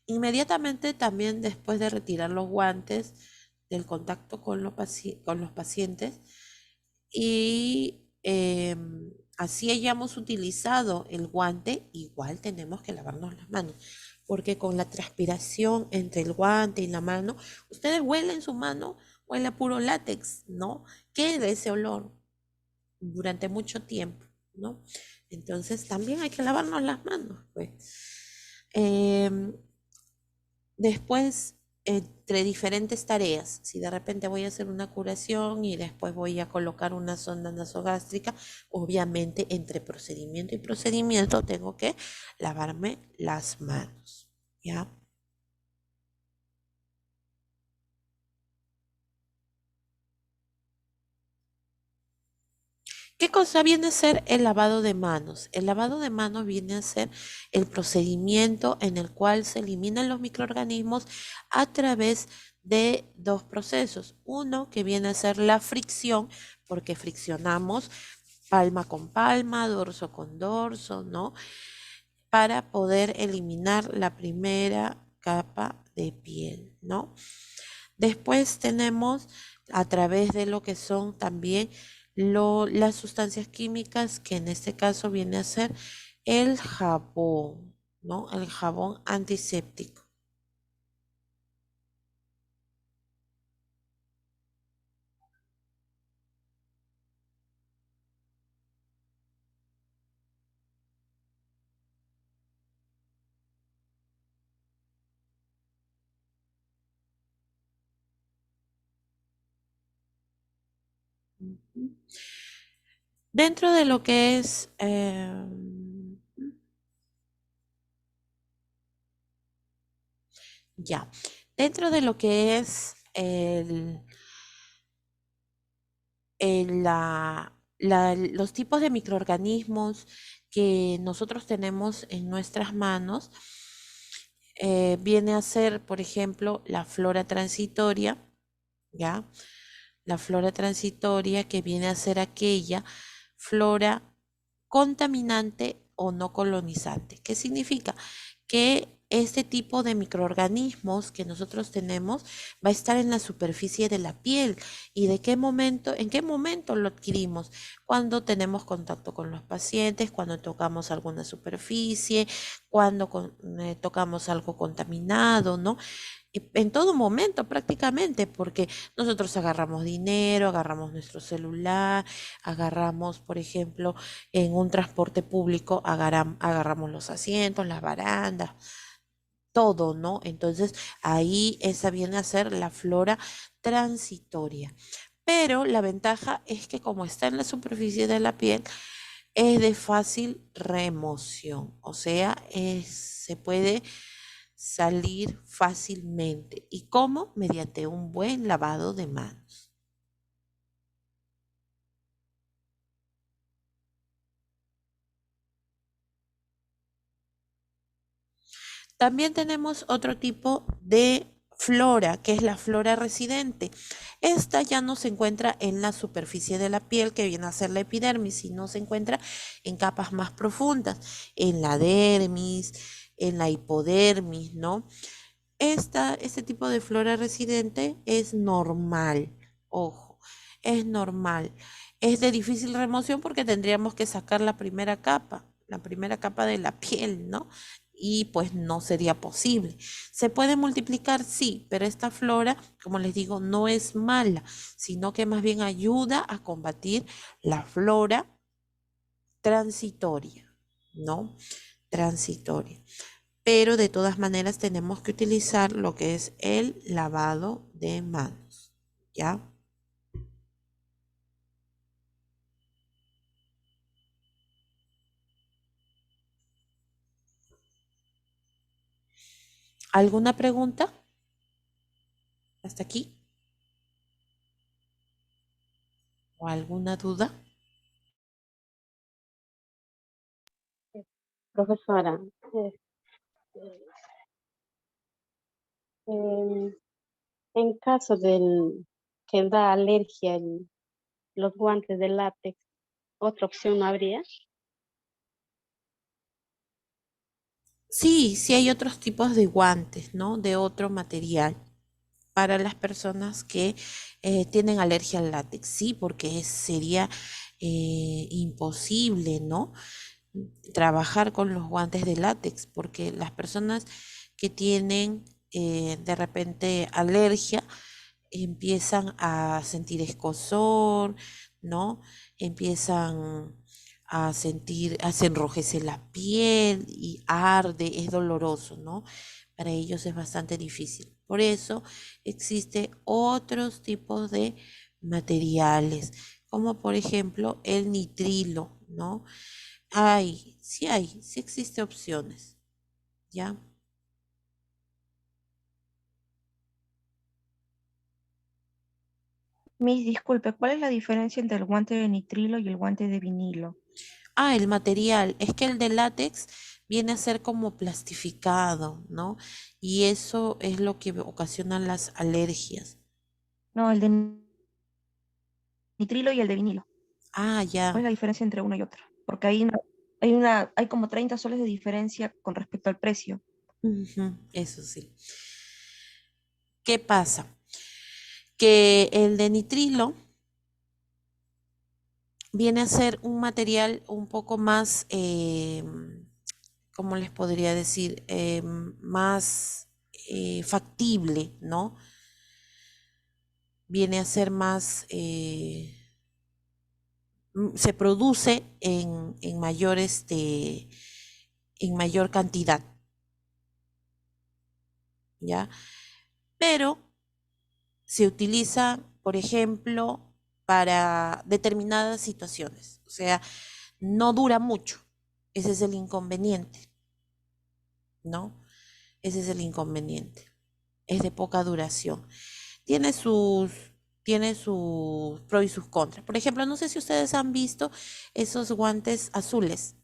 Inmediatamente también después de retirar los guantes del contacto con los pacientes y así hayamos utilizado el guante, igual tenemos que lavarnos las manos, porque con la transpiración entre el guante y la mano, ustedes huelen su mano, huele a puro látex, ¿no? Queda ese olor durante mucho tiempo, ¿no? Entonces también hay que lavarnos las manos, pues. Em, Después, entre diferentes tareas, si de repente voy a hacer una curación y después voy a colocar una sonda nasogástrica, obviamente entre procedimiento y procedimiento tengo que lavarme las manos, ¿ya? ¿Qué cosa viene a ser el lavado de manos? El lavado de manos viene a ser el procedimiento en el cual se eliminan los microorganismos a través de dos procesos. Uno que viene a ser la fricción, porque friccionamos palma con palma, dorso con dorso, ¿no? Para poder eliminar la primera capa de piel, ¿no? Después tenemos a través de lo que son también las sustancias químicas, que en este caso viene a ser el jabón, ¿no? El jabón antiséptico. Ujú. Dentro de lo que es ya, dentro de lo que es los tipos de microorganismos que nosotros tenemos en nuestras manos viene a ser, por ejemplo, la flora transitoria, ¿ya? La flora transitoria que viene a ser aquella flora contaminante o no colonizante. ¿Qué significa? Que este tipo de microorganismos que nosotros tenemos va a estar en la superficie de la piel. ¿Y de qué momento, en qué momento lo adquirimos? Cuando tenemos contacto con los pacientes, cuando tocamos alguna superficie, cuando tocamos algo contaminado, ¿no? En todo momento prácticamente, porque nosotros agarramos dinero, agarramos nuestro celular, agarramos, por ejemplo, en un transporte público, agarramos los asientos, las barandas, todo, ¿no? Entonces ahí esa viene a ser la flora transitoria. Pero la ventaja es que como está en la superficie de la piel, es de fácil remoción, o sea, se puede salir fácilmente. ¿Y cómo? Mediante un buen lavado de manos. También tenemos otro tipo de flora, que es la flora residente. Esta ya no se encuentra en la superficie de la piel, que viene a ser la epidermis, sino se encuentra en capas más profundas, en la dermis, en la hipodermis, ¿no? Este tipo de flora residente es normal, ojo, es normal. Es de difícil remoción porque tendríamos que sacar la primera capa de la piel, ¿no? Y pues no sería posible. ¿Se puede multiplicar? Sí, pero esta flora, como les digo, no es mala, sino que más bien ayuda a combatir la flora transitoria, ¿no? Transitoria. Pero de todas maneras tenemos que utilizar lo que es el lavado de manos, ¿ya? ¿Alguna pregunta? ¿Hasta aquí? ¿O alguna duda? Profesora, em, en caso del que da alergia los guantes de látex, ¿otra opción no habría? Sí, sí hay otros tipos de guantes, ¿no? De otro material para las personas que tienen alergia al látex, sí, porque sería imposible, ¿no? Trabajar con los guantes de látex, porque las personas que tienen de repente alergia empiezan a sentir escozor, ¿no? Empiezan a sentir, se enrojece la piel y arde, es doloroso, ¿no? Para ellos es bastante difícil. Por eso existe otros tipos de materiales, como por ejemplo el nitrilo, ¿no? Sí existe opciones, ¿ya? Miss, disculpe, ¿cuál es la diferencia entre el guante de nitrilo y el guante de vinilo? El material, es que el de látex viene a ser como plastificado, ¿no? Y eso es lo que ocasiona las alergias. No, el de nitrilo y el de vinilo. ¿Cuál es Ya. la diferencia entre uno y otro? Porque hay como 30 soles de diferencia con respecto al precio. Ujú, eso sí. ¿Qué pasa? Que el de nitrilo viene a ser un material un poco más, ¿cómo les podría decir? Más factible, ¿no? Viene a ser más, se produce en mayor, en mayor cantidad, ¿ya? Pero se utiliza, por ejemplo, para determinadas situaciones, o sea, no dura mucho, ese es el inconveniente, ¿no? Ese es el inconveniente, es de poca duración. Tiene sus, tiene sus pros y sus contras. Por ejemplo, no sé si ustedes han visto esos guantes azules.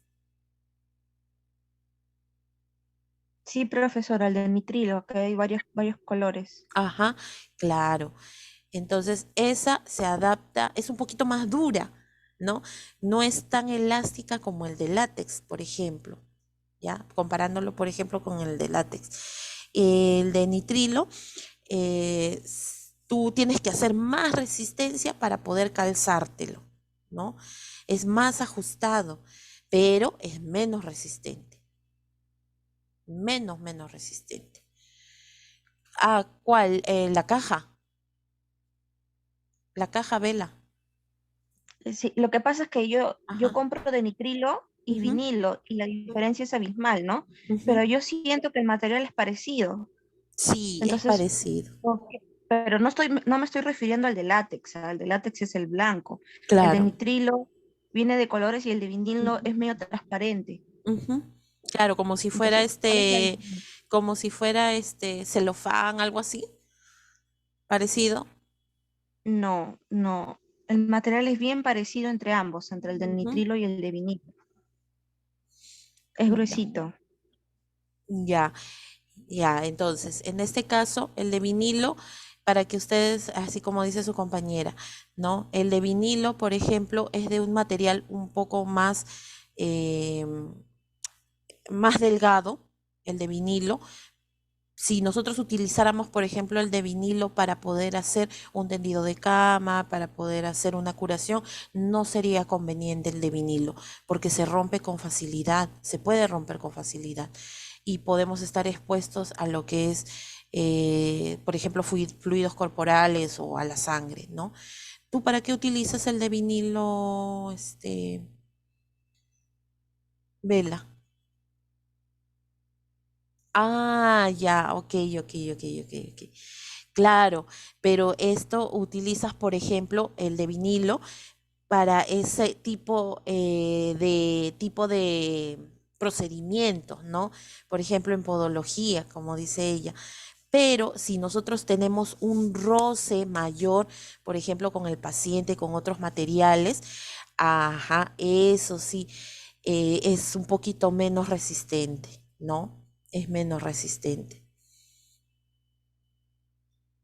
Sí, profesora, el de nitrilo, que hay varios colores. Ajá, claro. Entonces, esa se adapta, es un poquito más dura, ¿no? No es tan elástica como el de látex, por ejemplo, ¿ya? Comparándolo, por ejemplo, con el de látex. El de nitrilo, tú tienes que hacer más resistencia para poder calzártelo, ¿no? Es más ajustado, pero es menos resistente, menos resistente. ¿A cuál? La caja vela. Sí, lo que pasa es que yo Ajá. compro de nitrilo y Ujú, vinilo y la diferencia es abismal, ¿no? ujú. Pero yo siento que el material es parecido. Sí, es Entonces, parecido. pero no me estoy refiriendo al de látex, el de látex es el blanco. El de Claro. nitrilo viene de colores y el de vinilo Ujú, es medio transparente. ujú. Claro, Entonces, ¿cuál es la diferencia? como si fuera celofán, algo así, parecido. No, no. El material es bien parecido entre ambos, entre el de Ujú. nitrilo y el de vinilo. Es Ya, gruesito. ya, ya. Entonces, en este caso, el de vinilo, para que ustedes, así como dice su compañera, ¿no? El de vinilo, por ejemplo, es de un material un poco más, más delgado, el de vinilo. Si nosotros utilizáramos, por ejemplo, el de vinilo para poder hacer un tendido de cama, para poder hacer una curación, no sería conveniente el de vinilo, porque se rompe con facilidad, se puede romper con facilidad y podemos estar expuestos a lo que es, por ejemplo, fluidos corporales o a la sangre, ¿no? ¿Tú para qué utilizas el de vinilo, Vela? Ah, ya, ok, ok. Claro, pero esto utilizas, por ejemplo, el de vinilo para ese tipo de procedimientos, ¿no? Por ejemplo, en podología, como dice ella. Pero si nosotros tenemos un roce mayor, por ejemplo, con el paciente, con otros materiales, ajá, eso sí, es un poquito menos resistente, ¿no? Es menos resistente.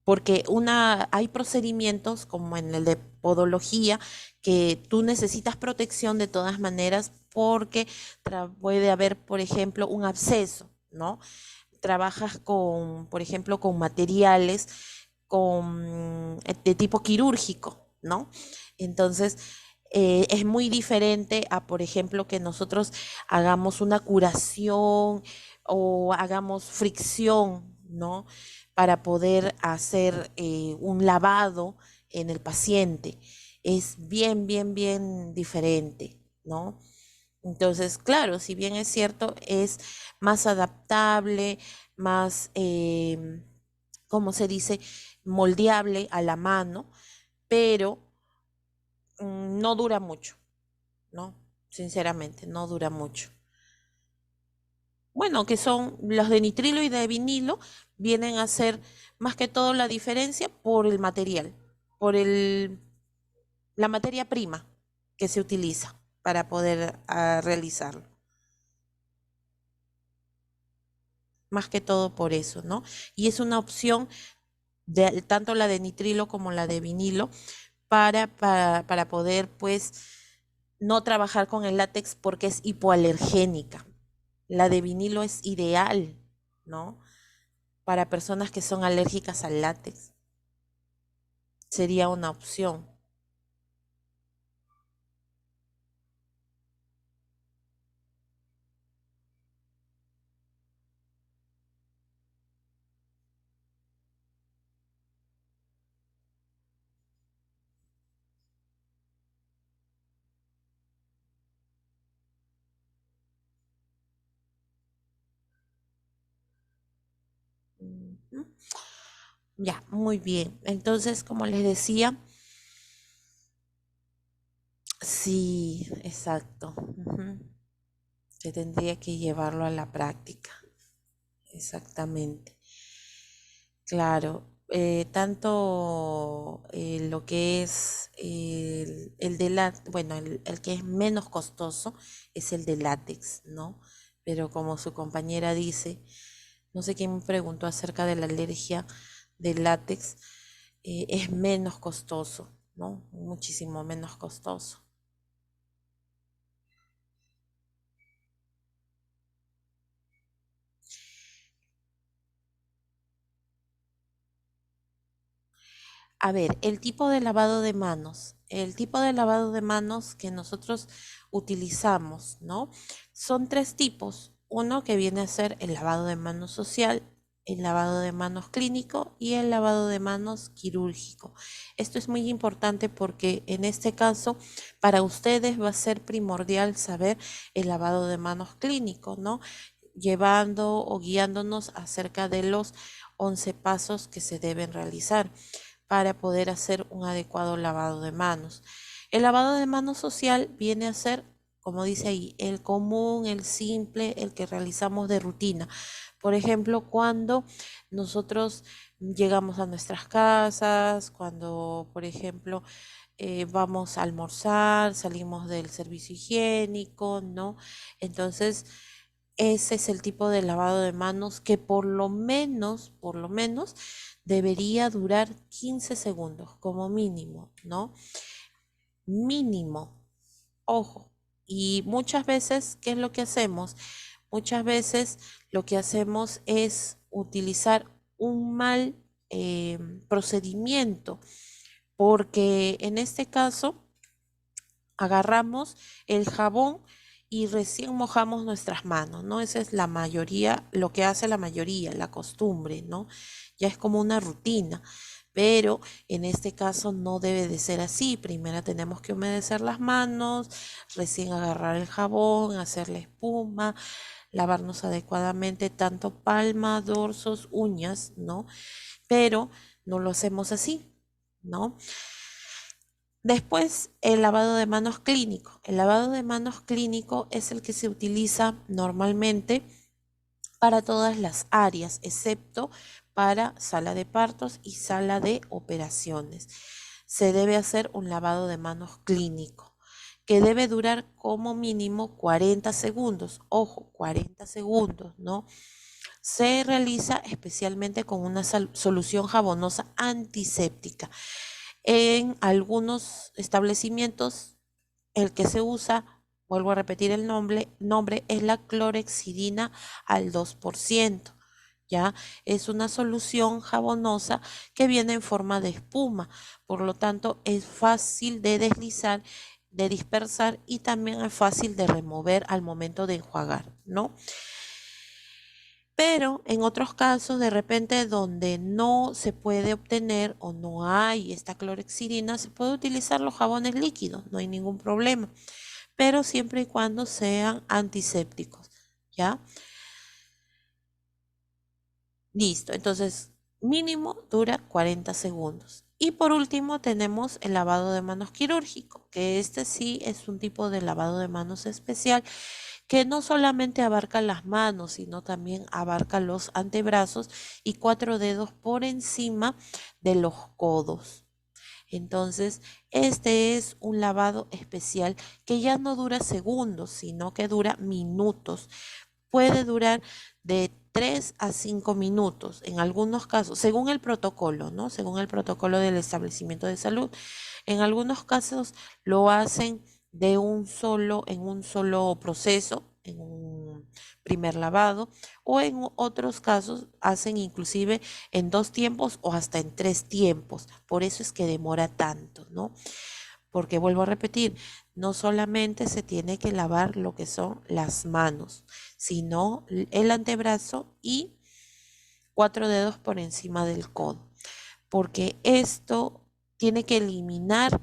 Porque hay procedimientos como en el de podología que tú necesitas protección de todas maneras porque puede haber, por ejemplo, un absceso, ¿no? Trabajas con, por ejemplo, con materiales de tipo quirúrgico, ¿no? Entonces, es muy diferente a, por ejemplo, que nosotros hagamos una curación o hagamos fricción, ¿no? Para poder hacer un lavado en el paciente. Es bien diferente, ¿no? Entonces, claro, si bien es cierto, es más adaptable, más, ¿cómo se dice? Moldeable a la mano, pero no dura mucho, ¿no? Sinceramente, no dura mucho. Bueno, que son los de nitrilo y de vinilo, vienen a ser más que todo la diferencia por el material, por la materia prima que se utiliza para poder realizarlo. Más que todo por eso, ¿no? Y es una opción de tanto la de nitrilo como la de vinilo para poder, pues, no trabajar con el látex porque es hipoalergénica. La de vinilo es ideal, ¿no? Para personas que son alérgicas al látex. Sería una opción. Ujú. Ya, muy bien. Entonces, como les decía, sí, exacto. Ujú. Se tendría que llevarlo a la práctica. Exactamente. Claro, tanto lo que es el de bueno, el que es menos costoso es el de látex, ¿no? Pero como su compañera dice, No sé quién me preguntó acerca de la alergia del látex. Es menos costoso, ¿no? Muchísimo menos costoso. A ver, el tipo de lavado de manos. El tipo de lavado de manos que nosotros utilizamos, ¿no? Son tres tipos. Uno que viene a ser el lavado de manos social, el lavado de manos clínico y el lavado de manos quirúrgico. Esto es muy importante porque en este caso para ustedes va a ser primordial saber el lavado de manos clínico, ¿no? Llevando o guiándonos acerca de los 11 pasos que se deben realizar para poder hacer un adecuado lavado de manos. El lavado de manos social viene a ser, como dice ahí, el común, el simple, el que realizamos de rutina. Por ejemplo, cuando nosotros llegamos a nuestras casas, cuando, por ejemplo, vamos a almorzar, salimos del servicio higiénico, ¿no? Entonces, ese es el tipo de lavado de manos que por lo menos, debería durar 15 segundos como mínimo, ¿no? Mínimo, ojo. Y muchas veces, ¿qué es lo que hacemos? Muchas veces lo que hacemos es utilizar un mal procedimiento, porque en este caso agarramos el jabón y recién mojamos nuestras manos, ¿no? Esa es la mayoría, lo que hace la mayoría, la costumbre, ¿no? Ya es como una rutina, pero en este caso no debe de ser así. Primero tenemos que humedecer las manos, recién agarrar el jabón, hacer la espuma, lavarnos adecuadamente tanto palma, dorsos, uñas, ¿no? Pero no lo hacemos así, ¿no? Después, el lavado de manos clínico. El lavado de manos clínico es el que se utiliza normalmente para todas las áreas, excepto para sala de partos y sala de operaciones. Se debe hacer un lavado de manos clínico, que debe durar como mínimo 40 segundos. Ojo, 40 segundos, ¿no? Se realiza especialmente con una solución jabonosa antiséptica. En algunos establecimientos, el que se usa, vuelvo a repetir el nombre es la clorexidina al 2%. ¿Ya? Es una solución jabonosa que viene en forma de espuma, por lo tanto es fácil de deslizar, de dispersar y también es fácil de remover al momento de enjuagar, ¿no? Pero en otros casos, de repente, donde no se puede obtener o no hay esta clorexidina, se puede utilizar los jabones líquidos, no hay ningún problema, pero siempre y cuando sean antisépticos, ¿ya? Listo, entonces mínimo dura 40 segundos. Y por último tenemos el lavado de manos quirúrgico, que este sí es un tipo de lavado de manos especial que no solamente abarca las manos, sino también abarca los antebrazos y 4 dedos por encima de los codos. Entonces, este es un lavado especial que ya no dura segundos, sino que dura minutos. Puede durar de 3 a 5 minutos en algunos casos, según el protocolo, ¿no? Según el protocolo del establecimiento de salud. En algunos casos lo hacen en un solo proceso, en un primer lavado, o en otros casos hacen inclusive en 2 tiempos o hasta en 3 tiempos. Por eso es que demora tanto, ¿no? Porque vuelvo a repetir, no solamente se tiene que lavar lo que son las manos, sino el antebrazo y 4 dedos por encima del codo, porque esto tiene que eliminar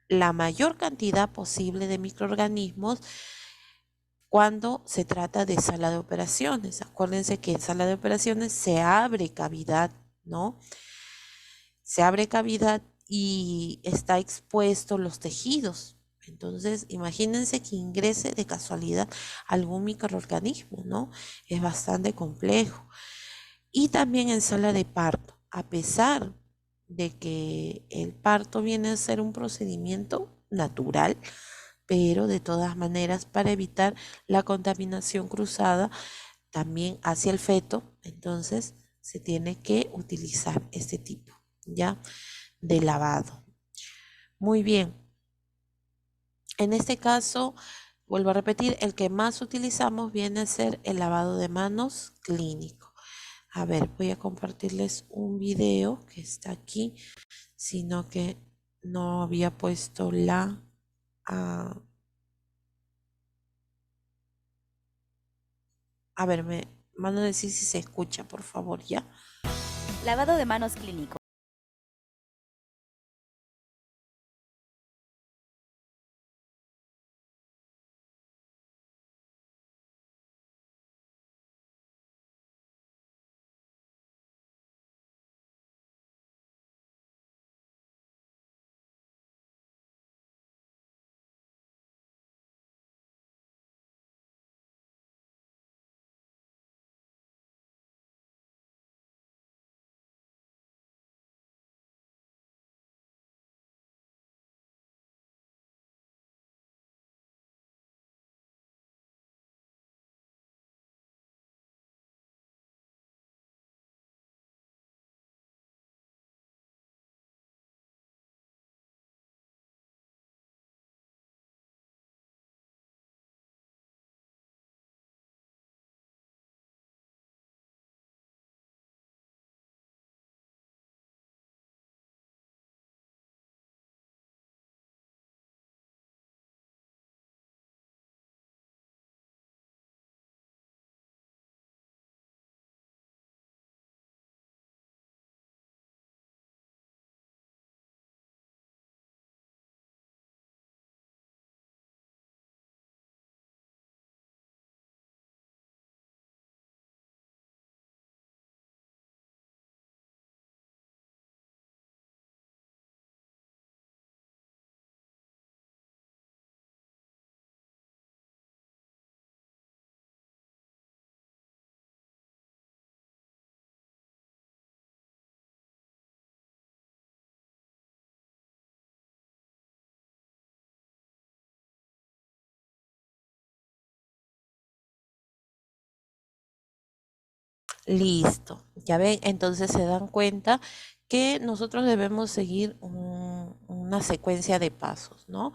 la mayor cantidad posible de microorganismos cuando se trata de sala de operaciones. Acuérdense que en sala de operaciones se abre cavidad, ¿no? Se abre cavidad y está expuesto los tejidos. Entonces, imagínense que ingrese de casualidad algún microorganismo, ¿no? Es bastante complejo. Y también en sala de parto, a pesar de que el parto viene a ser un procedimiento natural, pero de todas maneras para evitar la contaminación cruzada también hacia el feto, entonces se tiene que utilizar este tipo, ¿ya? De lavado. Muy bien. En este caso, vuelvo a repetir, el que más utilizamos viene a ser el lavado de manos clínico. A ver, voy a compartirles un video que está aquí, sino que no había puesto la... A ver, me van a decir si se escucha, por favor, ¿ya? Lavado de manos clínico. Listo, ya ven, entonces se dan cuenta que nosotros debemos seguir una secuencia de pasos, ¿no?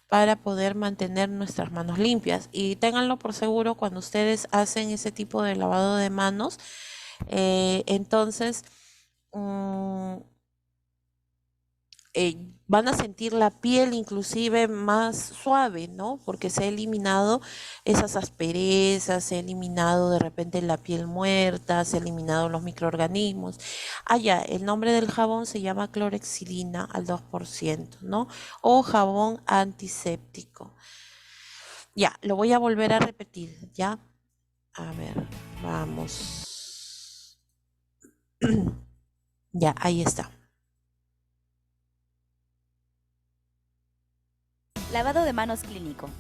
Para poder mantener nuestras manos limpias. Y ténganlo por seguro cuando ustedes hacen ese tipo de lavado de manos, entonces van a sentir la piel inclusive más suave, ¿no? Porque se ha eliminado esas asperezas, se ha eliminado de repente la piel muerta, se ha eliminado los microorganismos. Ah, ya, el nombre del jabón se llama clorexidina al 2%, ¿no? O jabón antiséptico. Ya, lo voy a volver a repetir, ¿ya? A ver, vamos. Ya, ahí está. Lavado de manos clínico.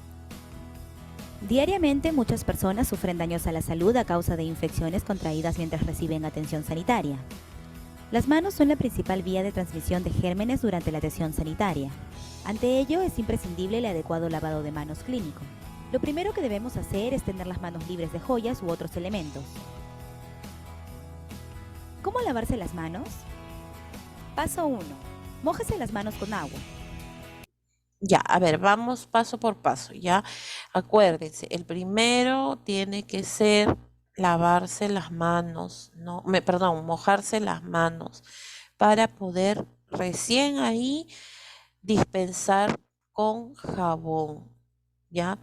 Diariamente muchas personas sufren daños a la salud a causa de infecciones contraídas mientras reciben atención sanitaria. Las manos son la principal vía de transmisión de gérmenes durante la atención sanitaria. Ante ello es imprescindible el adecuado lavado de manos clínico. Lo primero que debemos hacer es tener las manos libres de joyas u otros elementos. ¿Cómo lavarse las manos? Paso 1. Mójese las manos con agua. Ya, a ver, vamos paso por paso, ¿ya? Acuérdense, el primero tiene que ser lavarse las manos, ¿no? Perdón, mojarse las manos para poder recién ahí dispensar con jabón, ¿ya?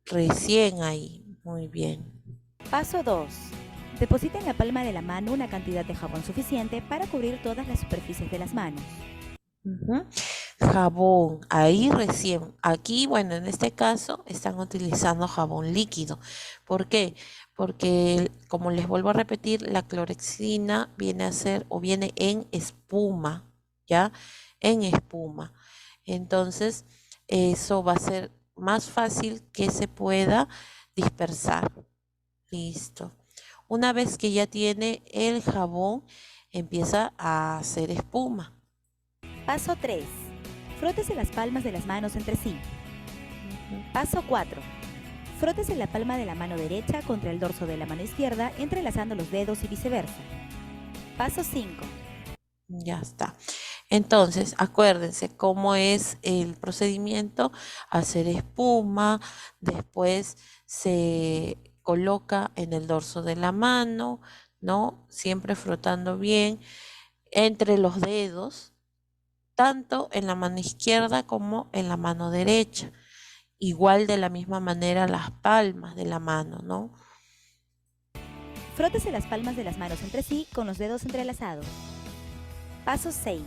Recién ahí, muy bien. Paso 2. Deposita en la palma de la mano una cantidad de jabón suficiente para cubrir todas las superficies de las manos. Jabón, ahí recién, aquí, bueno, en este caso están utilizando jabón líquido. ¿Por qué? Porque, como les vuelvo a repetir, la clorexidina viene a ser o viene en espuma, ¿ya? En espuma. Entonces, eso va a ser más fácil que se pueda dispersar. Listo. Una vez que ya tiene el jabón, empieza a hacer espuma. Paso 3. Frótese las palmas de las manos entre sí. Paso 4. Frótese la palma de la mano derecha contra el dorso de la mano izquierda, entrelazando los dedos y viceversa. Paso 5. Ya está. Entonces, acuérdense cómo es el procedimiento: hacer espuma, después se coloca en el dorso de la mano, ¿no? Siempre frotando bien entre los dedos, tanto en la mano izquierda como en la mano derecha. Igual de la misma manera las palmas de la mano, ¿no? Frótese las palmas de las manos entre sí con los dedos entrelazados. Paso 6.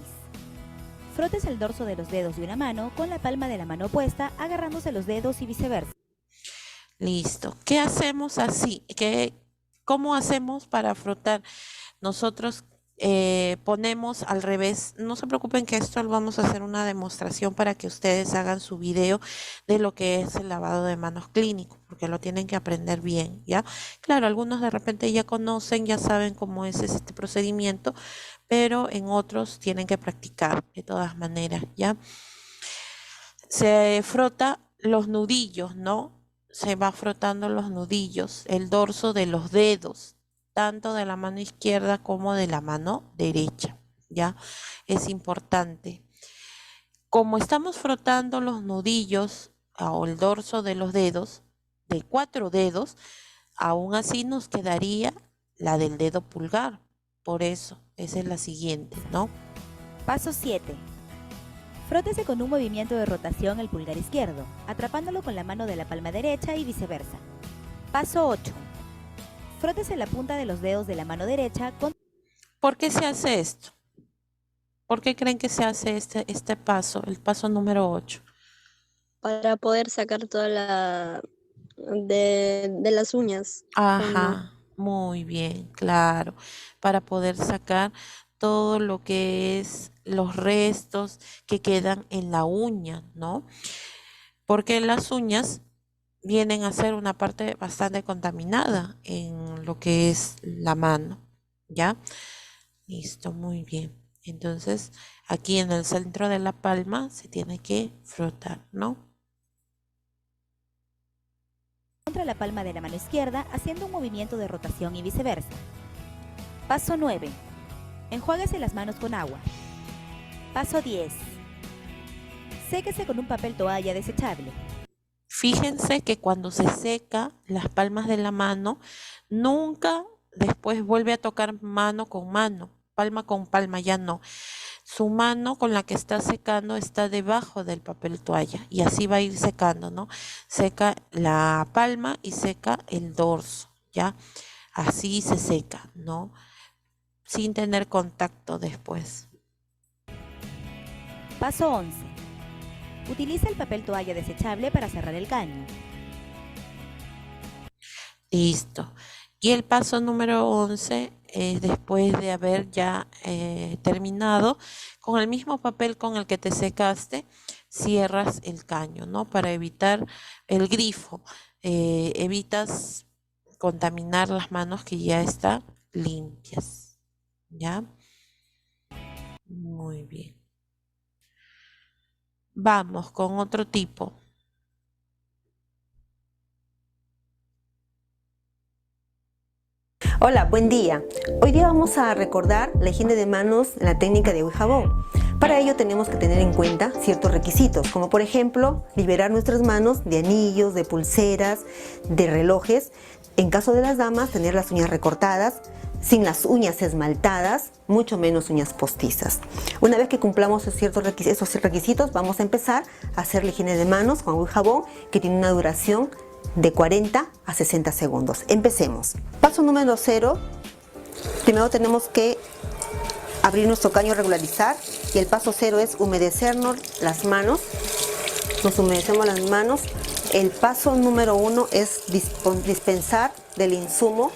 Frótese el dorso de los dedos de una mano con la palma de la mano opuesta, agarrándose los dedos y viceversa. Listo. ¿Qué hacemos así? ¿Cómo hacemos para frotar? Nosotros ponemos al revés. No se preocupen que esto lo vamos a hacer una demostración para que ustedes hagan su video de lo que es el lavado de manos clínico, porque lo tienen que aprender bien, ¿ya? Claro, algunos de repente ya conocen, ya saben cómo es este procedimiento, pero en otros tienen que practicar de todas maneras, ¿ya? Se frota los nudillos, ¿no? Se va frotando los nudillos, el dorso de los dedos, tanto de la mano izquierda como de la mano derecha, ¿ya? Es importante. Como estamos frotando los nudillos o el dorso de los dedos, de 4 dedos, aún así nos quedaría la del dedo pulgar. Por eso, esa es la siguiente, ¿no? Paso 7. Frótese con un movimiento de rotación el pulgar izquierdo, atrapándolo con la mano de la palma derecha y viceversa. Paso 8. Frótese la punta de los dedos de la mano derecha con... ¿Por qué se hace esto? ¿Por qué creen que se hace este paso, el paso número 8? Para poder sacar toda la de las uñas. Ajá, muy bien, claro. Para poder sacar todo lo que es los restos que quedan en la uña, ¿no? Porque las uñas vienen a ser una parte bastante contaminada en lo que es la mano, ¿ya? Listo, muy bien. Entonces, aquí en el centro de la palma se tiene que frotar, ¿no? Contra la palma de la mano izquierda, haciendo un movimiento de rotación y viceversa. Paso 9. Enjuáguese las manos con agua. Paso 10. Séquese con un papel toalla desechable. Fíjense que cuando se seca las palmas de la mano, nunca después vuelve a tocar mano con mano, palma con palma, ya no. Su mano con la que está secando está debajo del papel toalla y así va a ir secando, ¿no? Seca la palma y seca el dorso, ¿ya? Así se seca, ¿no? Sin tener contacto después. Paso 11. Utiliza el papel toalla desechable para cerrar el caño. Listo. Y el paso número 11 es después de haber ya terminado, con el mismo papel con el que te secaste, cierras el caño, ¿no? Para evitar el grifo. Evitas contaminar las manos que ya están limpias, ¿ya? Muy bien. Vamos con otro tipo. Hola, buen día. Hoy día vamos a recordar la higiene de manos en la técnica de agua y jabón. Para ello tenemos que tener en cuenta ciertos requisitos, como por ejemplo, liberar nuestras manos de anillos, de pulseras, de relojes. En caso de las damas, tener las uñas recortadas, sin las uñas esmaltadas, mucho menos uñas postizas. Una vez que cumplamos esos requisitos, vamos a empezar a hacer la higiene de manos con agua y jabón, que tiene una duración de 40 a 60 segundos. Empecemos. Paso número 0. Primero tenemos que abrir nuestro caño, regularizar, y el paso 0 es humedecernos las manos. Nos humedecemos las manos. El paso número 1 es dispensar del insumo,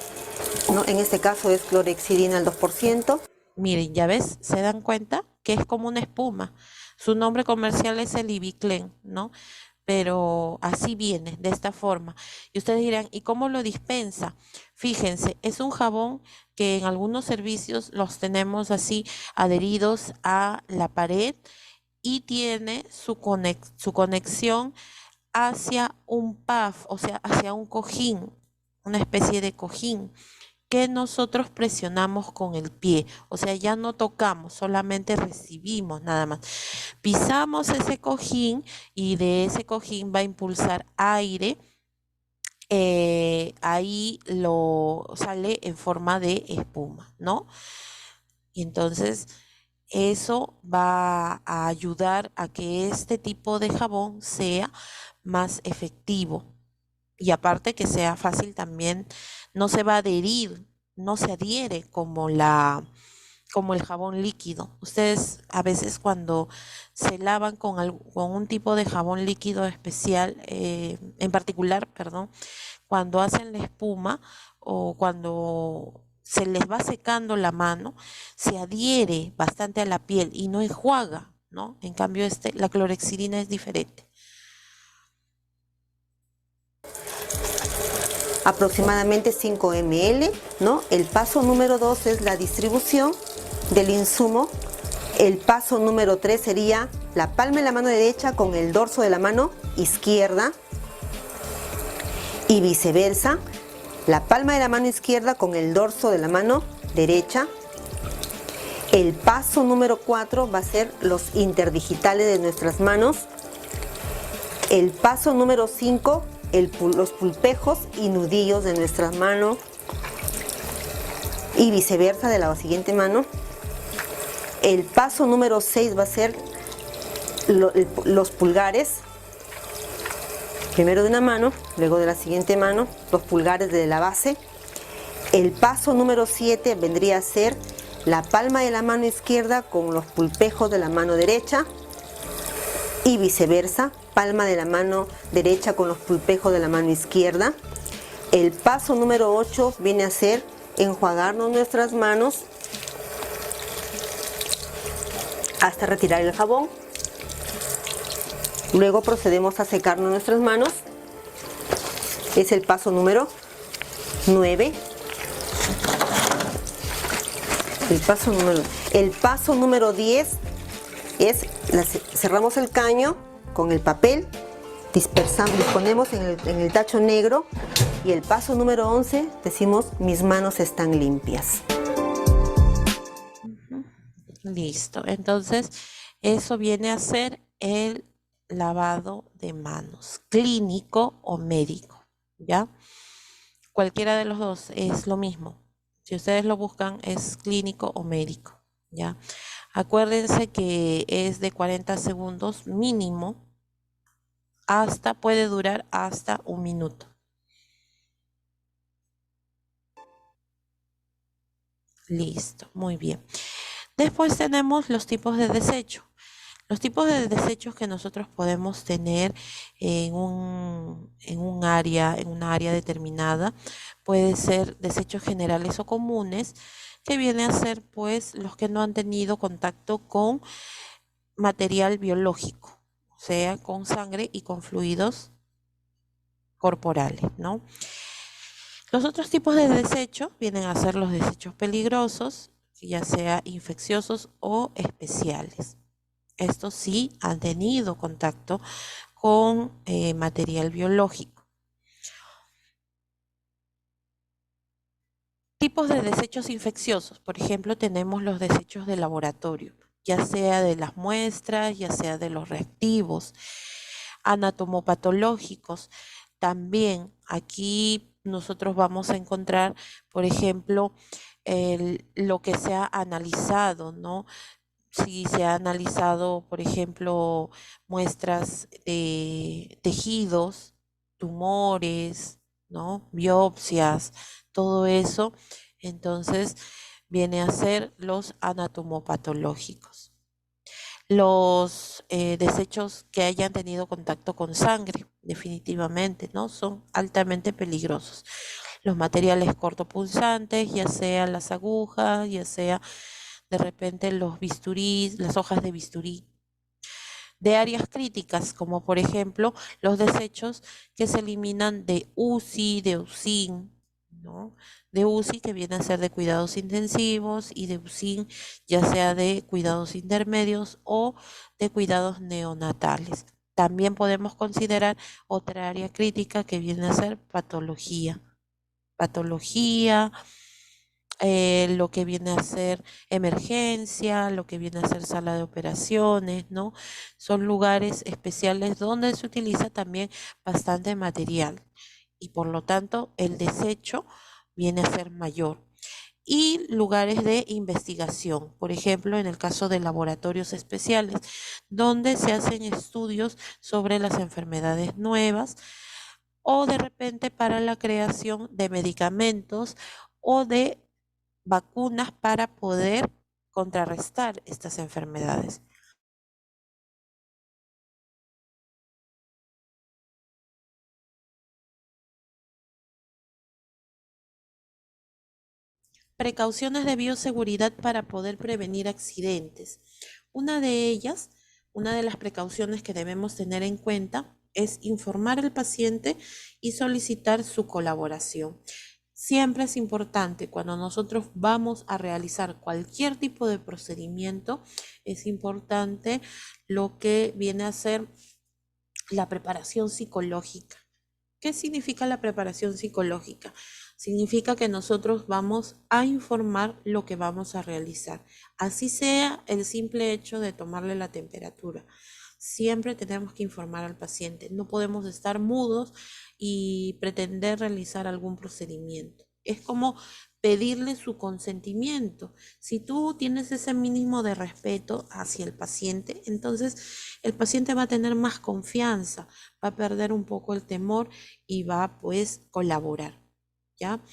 ¿no? En este caso es clorhexidina al 2%. Miren, ya ves, se dan cuenta que es como una espuma. Su nombre comercial es el Ibiclen, ¿no? Pero así viene, de esta forma. Y ustedes dirán, ¿y cómo lo dispensa? Fíjense, es un jabón que en algunos servicios los tenemos así adheridos a la pared y tiene su conexión hacia un puff, o sea, hacia un cojín, una especie de cojín que nosotros presionamos con el pie, o sea, ya no tocamos, solamente recibimos nada más. Pisamos ese cojín y de ese cojín va a impulsar aire, ahí lo sale en forma de espuma, ¿no? Y entonces eso va a ayudar a que este tipo de jabón sea más efectivo. Y aparte que sea fácil también, no se va a adherir, no se adhiere como el jabón líquido. Ustedes a veces cuando se lavan con un tipo de jabón líquido especial, en particular, perdón, cuando hacen la espuma o cuando se les va secando la mano, se adhiere bastante a la piel y no enjuaga, ¿no? En cambio, la clorhexidina es diferente. Aproximadamente 5 ml, ¿no? El paso número 2 es la distribución del insumo. El paso número 3 sería la palma de la mano derecha con el dorso de la mano izquierda y viceversa, la palma de la mano izquierda con el dorso de la mano derecha. El paso número 4 va a ser los interdigitales de nuestras manos. El paso número 5, los pulpejos y nudillos de nuestras manos y viceversa de la siguiente mano. El paso número 6 va a ser los pulgares, primero de una mano, luego de la siguiente mano, los pulgares de la base. El paso número 7 vendría a ser la palma de la mano izquierda con los pulpejos de la mano derecha y viceversa, palma de la mano derecha con los pulpejos de la mano izquierda. El paso número 8 viene a ser enjuagarnos nuestras manos hasta retirar el jabón. Luego procedemos a secarnos nuestras manos. Es el paso número 9. El paso número 10 es cerramos el caño con el papel, disponemos en el tacho negro, y el paso número 11 decimos mis manos están limpias. Listo, entonces eso viene a ser el lavado de manos, clínico o médico, ¿ya? Cualquiera de los dos es lo mismo. Si ustedes lo buscan, es clínico o médico, ¿ya? Acuérdense que es de 40 segundos mínimo, puede durar hasta 1 minuto. Listo, muy bien. Después tenemos los tipos de desecho. Los tipos de desechos que nosotros podemos tener en una área determinada, puede ser desechos generales o comunes, que viene a ser pues los que no han tenido contacto con material biológico, o sea, con sangre y con fluidos corporales, ¿no? Los otros tipos de desechos vienen a ser los desechos peligrosos, ya sea infecciosos o especiales. Estos sí han tenido contacto con material biológico. Tipos de desechos infecciosos. Por ejemplo, tenemos los desechos de laboratorio, ya sea de las muestras, ya sea de los reactivos, anatomopatológicos. También aquí nosotros vamos a encontrar, por ejemplo, lo que se ha analizado, ¿no? Si se ha analizado, por ejemplo, muestras de tejidos, tumores, ¿no? Biopsias, todo eso, entonces viene a ser los anatomopatológicos. Los desechos que hayan tenido contacto con sangre, definitivamente, ¿no? Son altamente peligrosos. Los materiales cortopunzantes, ya sea las agujas, ya sea de repente los bisturís, las hojas de bisturí. De áreas críticas, como por ejemplo los desechos que se eliminan de UCI, de UCIN, ¿no? De UCI, que viene a ser de cuidados intensivos, y de UCIN, ya sea de cuidados intermedios o de cuidados neonatales. También podemos considerar otra área crítica que viene a ser patología. Patología, lo que viene a ser emergencia, lo que viene a ser sala de operaciones, ¿no? Son lugares especiales donde se utiliza también bastante material y por lo tanto el desecho viene a ser mayor. Y lugares de investigación, por ejemplo, en el caso de laboratorios especiales, donde se hacen estudios sobre las enfermedades nuevas o de repente para la creación de medicamentos o de vacunas para poder contrarrestar estas enfermedades. Precauciones de bioseguridad para poder prevenir accidentes. Una de ellas, una de las precauciones que debemos tener en cuenta es informar al paciente y solicitar su colaboración. Siempre es importante cuando nosotros vamos a realizar cualquier tipo de procedimiento, es importante lo que viene a ser la preparación psicológica. ¿Qué significa la preparación psicológica? Significa que nosotros vamos a informar lo que vamos a realizar, así sea el simple hecho de tomarle la temperatura. Siempre tenemos que informar al paciente, no podemos estar mudos y pretender realizar algún procedimiento. Es como pedirle su consentimiento. Si tú tienes ese mínimo de respeto hacia el paciente, entonces el paciente va a tener más confianza, va a perder un poco el temor y va pues colaborar, ¿ya?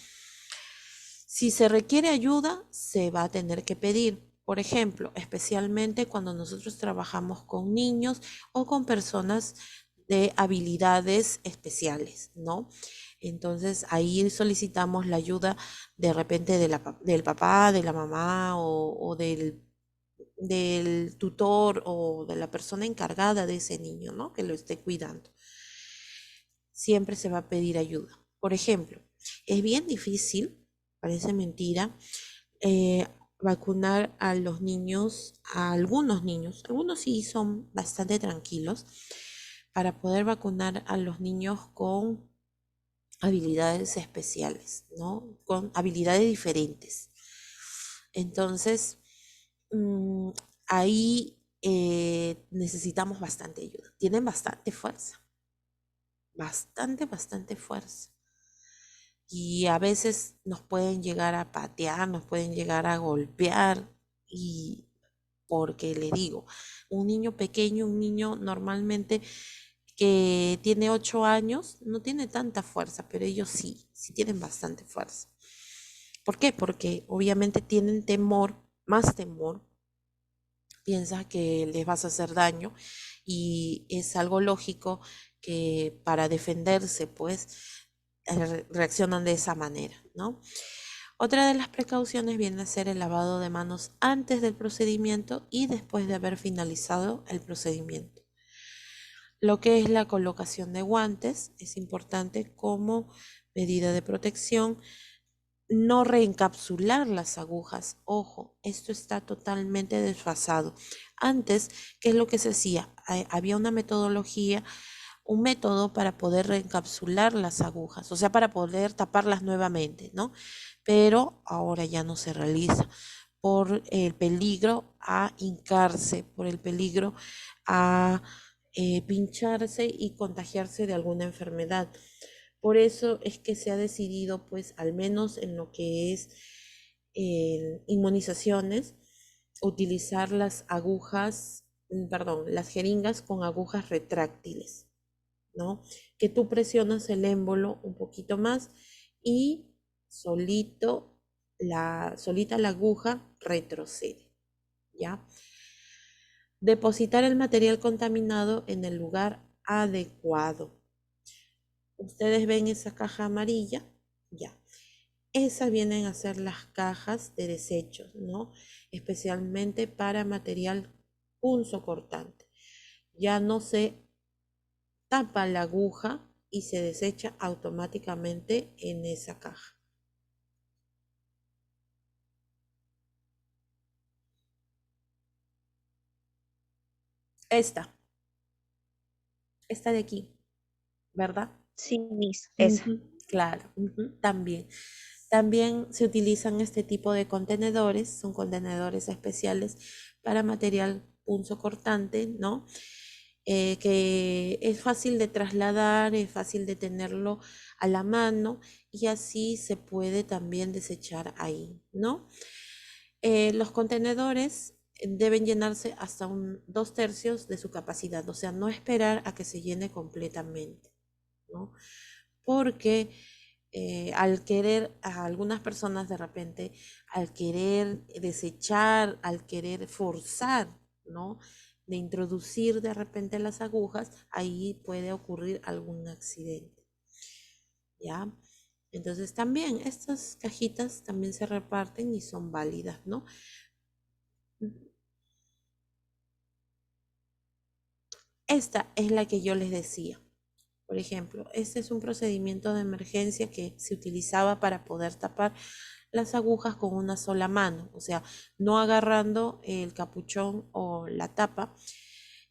Si se requiere ayuda, se va a tener que pedir. Por ejemplo, especialmente cuando nosotros trabajamos con niños o con personas de habilidades especiales, ¿no? Entonces ahí solicitamos la ayuda de repente del papá, de la mamá o del tutor o de la persona encargada de ese niño, ¿no? Que lo esté cuidando. Siempre se va a pedir ayuda. Por ejemplo, es bien difícil, parece mentira, vacunar a los niños, a algunos sí son bastante tranquilos, para poder vacunar a los niños con habilidades especiales, ¿no? Con habilidades diferentes. Entonces, ahí necesitamos bastante ayuda. Tienen bastante fuerza, bastante fuerza. Y a veces nos pueden llegar a patear, nos pueden llegar a golpear y porque le digo, un niño pequeño, un niño normalmente que tiene 8 años, no tiene tanta fuerza, pero ellos sí tienen bastante fuerza. ¿Por qué? Porque obviamente tienen temor, más temor, piensa que les vas a hacer daño y es algo lógico que para defenderse, pues, reaccionan de esa manera, ¿no? Otra de las precauciones viene a ser el lavado de manos antes del procedimiento y después de haber finalizado el procedimiento. Lo que es la colocación de guantes es importante como medida de protección. No reencapsular las agujas. Ojo, esto está totalmente desfasado. Antes, ¿qué es lo que se hacía? Había una metodología, un método para poder reencapsular las agujas, o sea, para poder taparlas nuevamente, ¿no? Pero ahora ya no se realiza por el peligro a hincarse, por el peligro a pincharse y contagiarse de alguna enfermedad. Por eso es que se ha decidido, pues, al menos en lo que es inmunizaciones, utilizar las agujas, las jeringas con agujas retráctiles, ¿no? Que tú presionas el émbolo un poquito más y solita la aguja retrocede, ¿ya? Depositar el material contaminado en el lugar adecuado. Ustedes ven esa caja amarilla, ya. Esas vienen a ser las cajas de desechos, ¿no? Especialmente para material punzocortante. Ya no se tapa la aguja y se desecha automáticamente en esa caja. Esta. esta de aquí, ¿verdad? Sí, Miss, esa. Claro, también. También se utilizan este tipo de contenedores, son contenedores especiales para material punzocortante, ¿no? Que es fácil de trasladar, es fácil de tenerlo a la mano y así se puede también desechar ahí, ¿no? Los contenedores deben llenarse hasta 2/3 de su capacidad, o sea, no esperar a que se llene completamente, ¿no? Porque al querer, a algunas personas de repente, al querer desechar, al querer forzar, ¿no? De introducir de repente las agujas, ahí puede ocurrir algún accidente, ¿ya? Entonces también estas cajitas también se reparten y son válidas, ¿no? Esta es la que yo les decía. Por ejemplo, este es un procedimiento de emergencia que se utilizaba para poder tapar las agujas con una sola mano, o sea, no agarrando el capuchón o la tapa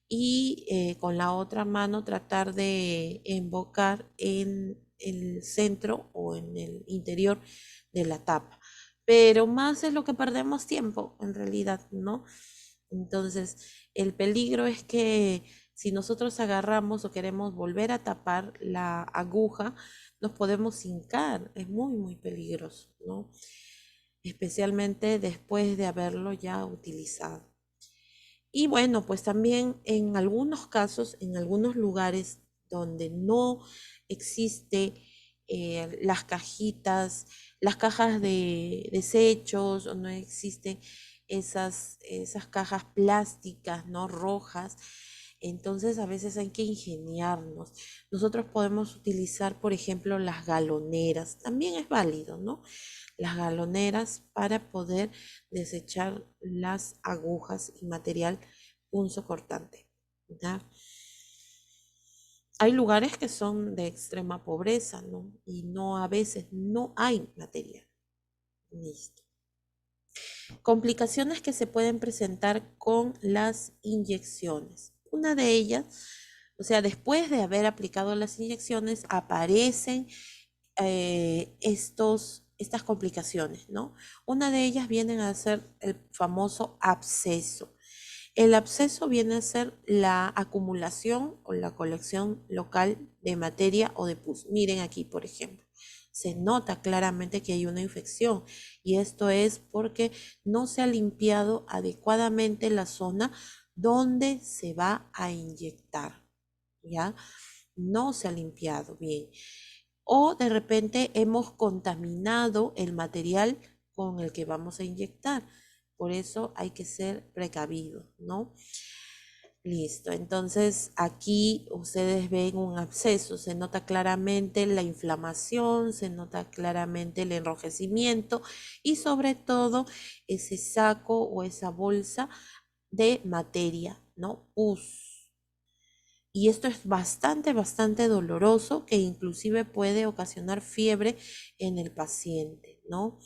y con la otra mano tratar de embocar en el centro o en el interior de la tapa. Pero más es lo que perdemos tiempo, en realidad, ¿no? Entonces, el peligro es que si nosotros agarramos o queremos volver a tapar la aguja, nos podemos hincar. Es muy, muy peligroso, ¿no? Especialmente después de haberlo ya utilizado. Y bueno, pues también en algunos casos, en algunos lugares donde no existe las cajitas, las cajas de desechos, o no existen esas cajas plásticas, ¿no? Rojas. Entonces a veces hay que ingeniarnos. Nosotros podemos utilizar, por ejemplo, las galoneras. También es válido, ¿no? Las galoneras para poder desechar las agujas y material punzocortante, ¿ya? Hay lugares que son de extrema pobreza, ¿no? Y no, a veces no hay material. Listo. Complicaciones que se pueden presentar con las inyecciones. Una de ellas, o sea, después de haber aplicado las inyecciones, aparecen estas complicaciones, ¿no? Una de ellas viene a ser el famoso absceso. El absceso viene a ser la acumulación o la colección local de materia o de pus. Miren aquí, por ejemplo, se nota claramente que hay una infección y esto es porque no se ha limpiado adecuadamente la zona donde se va a inyectar, ¿ya? No se ha limpiado bien. O de repente hemos contaminado el material con el que vamos a inyectar. Por eso hay que ser precavidos, ¿no? Listo, entonces aquí ustedes ven un absceso, se nota claramente la inflamación, se nota claramente el enrojecimiento y sobre todo ese saco o esa bolsa de materia, ¿no? Pus. Y esto es bastante, bastante doloroso, que inclusive puede ocasionar fiebre en el paciente, ¿no?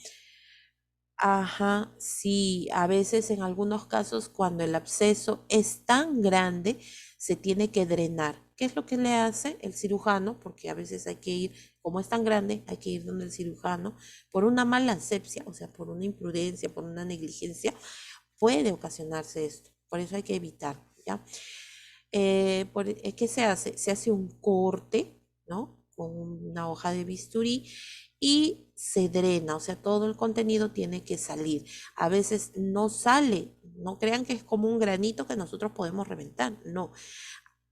Ajá, sí, a veces en algunos casos cuando el absceso es tan grande, se tiene que drenar. ¿Qué es lo que le hace el cirujano? Porque a veces hay que ir, como es tan grande, hay que ir donde el cirujano, por una mala asepsia, o sea, por una imprudencia, por una negligencia, puede ocasionarse esto. Por eso hay que evitar, ¿ya? ¿Qué se hace? Se hace un corte, ¿no? Con una hoja de bisturí y se drena, o sea, todo el contenido tiene que salir. A veces no sale, no crean que es como un granito que nosotros podemos reventar, no.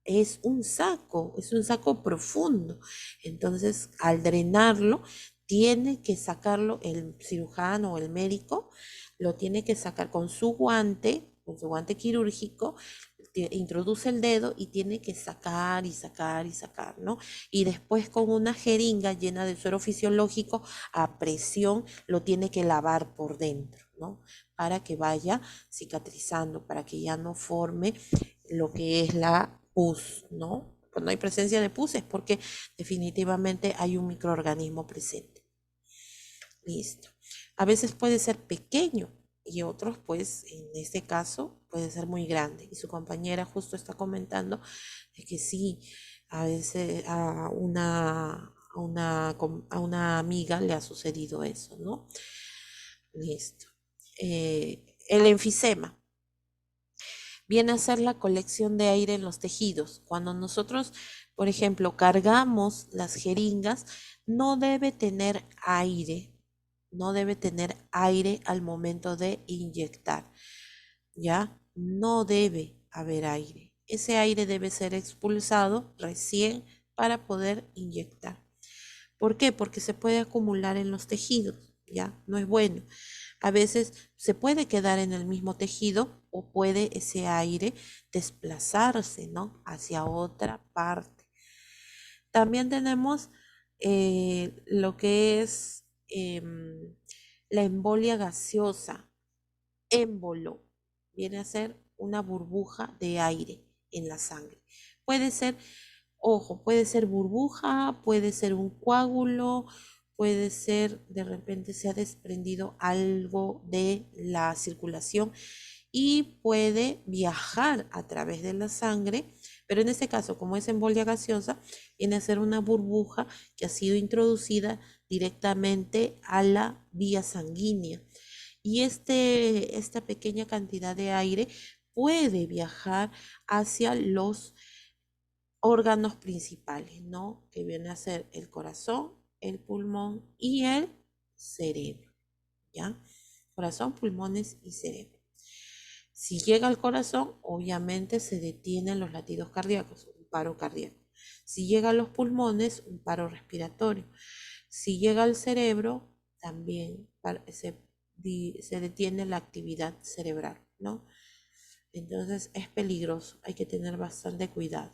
Es un saco profundo. Entonces, al drenarlo, tiene que sacarlo el cirujano o el médico, lo tiene que sacar con su guante quirúrgico, introduce el dedo y tiene que sacar y sacar y sacar, ¿no? Y después con una jeringa llena de suero fisiológico a presión lo tiene que lavar por dentro, ¿no? Para que vaya cicatrizando, para que ya no forme lo que es la pus, ¿no? Cuando hay presencia de pus es porque definitivamente hay un microorganismo presente. Listo. A veces puede ser pequeño y otros, pues, en este caso, puede ser muy grande. Y su compañera justo está comentando de que sí, A veces a una amiga le ha sucedido eso, ¿no? Listo. El enfisema viene a ser la colección de aire en los tejidos. Cuando nosotros, por ejemplo, cargamos las jeringas, no debe tener aire, no debe tener aire al momento de inyectar, ¿ya? No debe haber aire. Ese aire debe ser expulsado recién para poder inyectar. ¿Por qué? Porque se puede acumular en los tejidos, ¿ya? No es bueno. A veces se puede quedar en el mismo tejido o puede ese aire desplazarse, ¿no? Hacia otra parte. También tenemos lo que es la embolia gaseosa. Émbolo viene a ser una burbuja de aire en la sangre. Puede ser, ojo, puede ser burbuja, puede ser un coágulo, puede ser de repente se ha desprendido algo de la circulación y puede viajar a través de la sangre, pero en este caso, como es embolia gaseosa, viene a ser una burbuja que ha sido introducida directamente a la vía sanguínea. Y esta pequeña cantidad de aire puede viajar hacia los órganos principales, ¿no? Que viene a ser el corazón, el pulmón y el cerebro, ¿ya? Corazón, pulmones y cerebro. Si llega al corazón, obviamente se detienen los latidos cardíacos, un paro cardíaco. Si llega a los pulmones, un paro respiratorio. Si llega al cerebro, también se detiene la actividad cerebral, ¿no? Entonces es peligroso, hay que tener bastante cuidado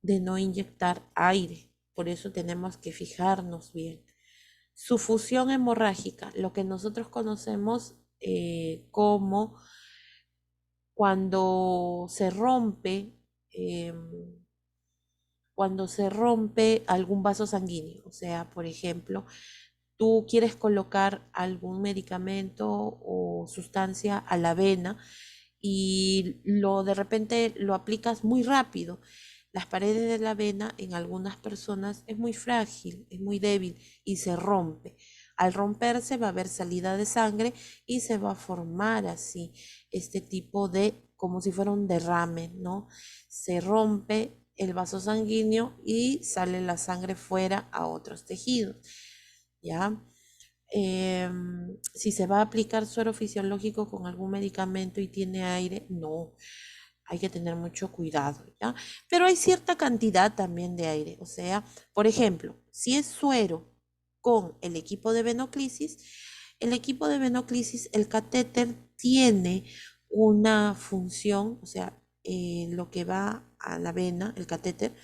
de no inyectar aire, por eso tenemos que fijarnos bien. Su fusión hemorrágica, lo que nosotros conocemos como cuando se rompe algún vaso sanguíneo, o sea, por ejemplo, tú quieres colocar algún medicamento o sustancia a la vena y de repente lo aplicas muy rápido. Las paredes de la vena en algunas personas es muy frágil, es muy débil y se rompe. Al romperse va a haber salida de sangre y se va a formar así este tipo de, como si fuera un derrame, ¿no? Se rompe el vaso sanguíneo y sale la sangre fuera a otros tejidos, ¿ya? Si se va a aplicar suero fisiológico con algún medicamento y tiene aire, no, hay que tener mucho cuidado, ¿ya? Pero hay cierta cantidad también de aire, o sea, por ejemplo, si es suero con el equipo de venoclisis, el catéter tiene una función, o sea, lo que va a la vena, el catéter,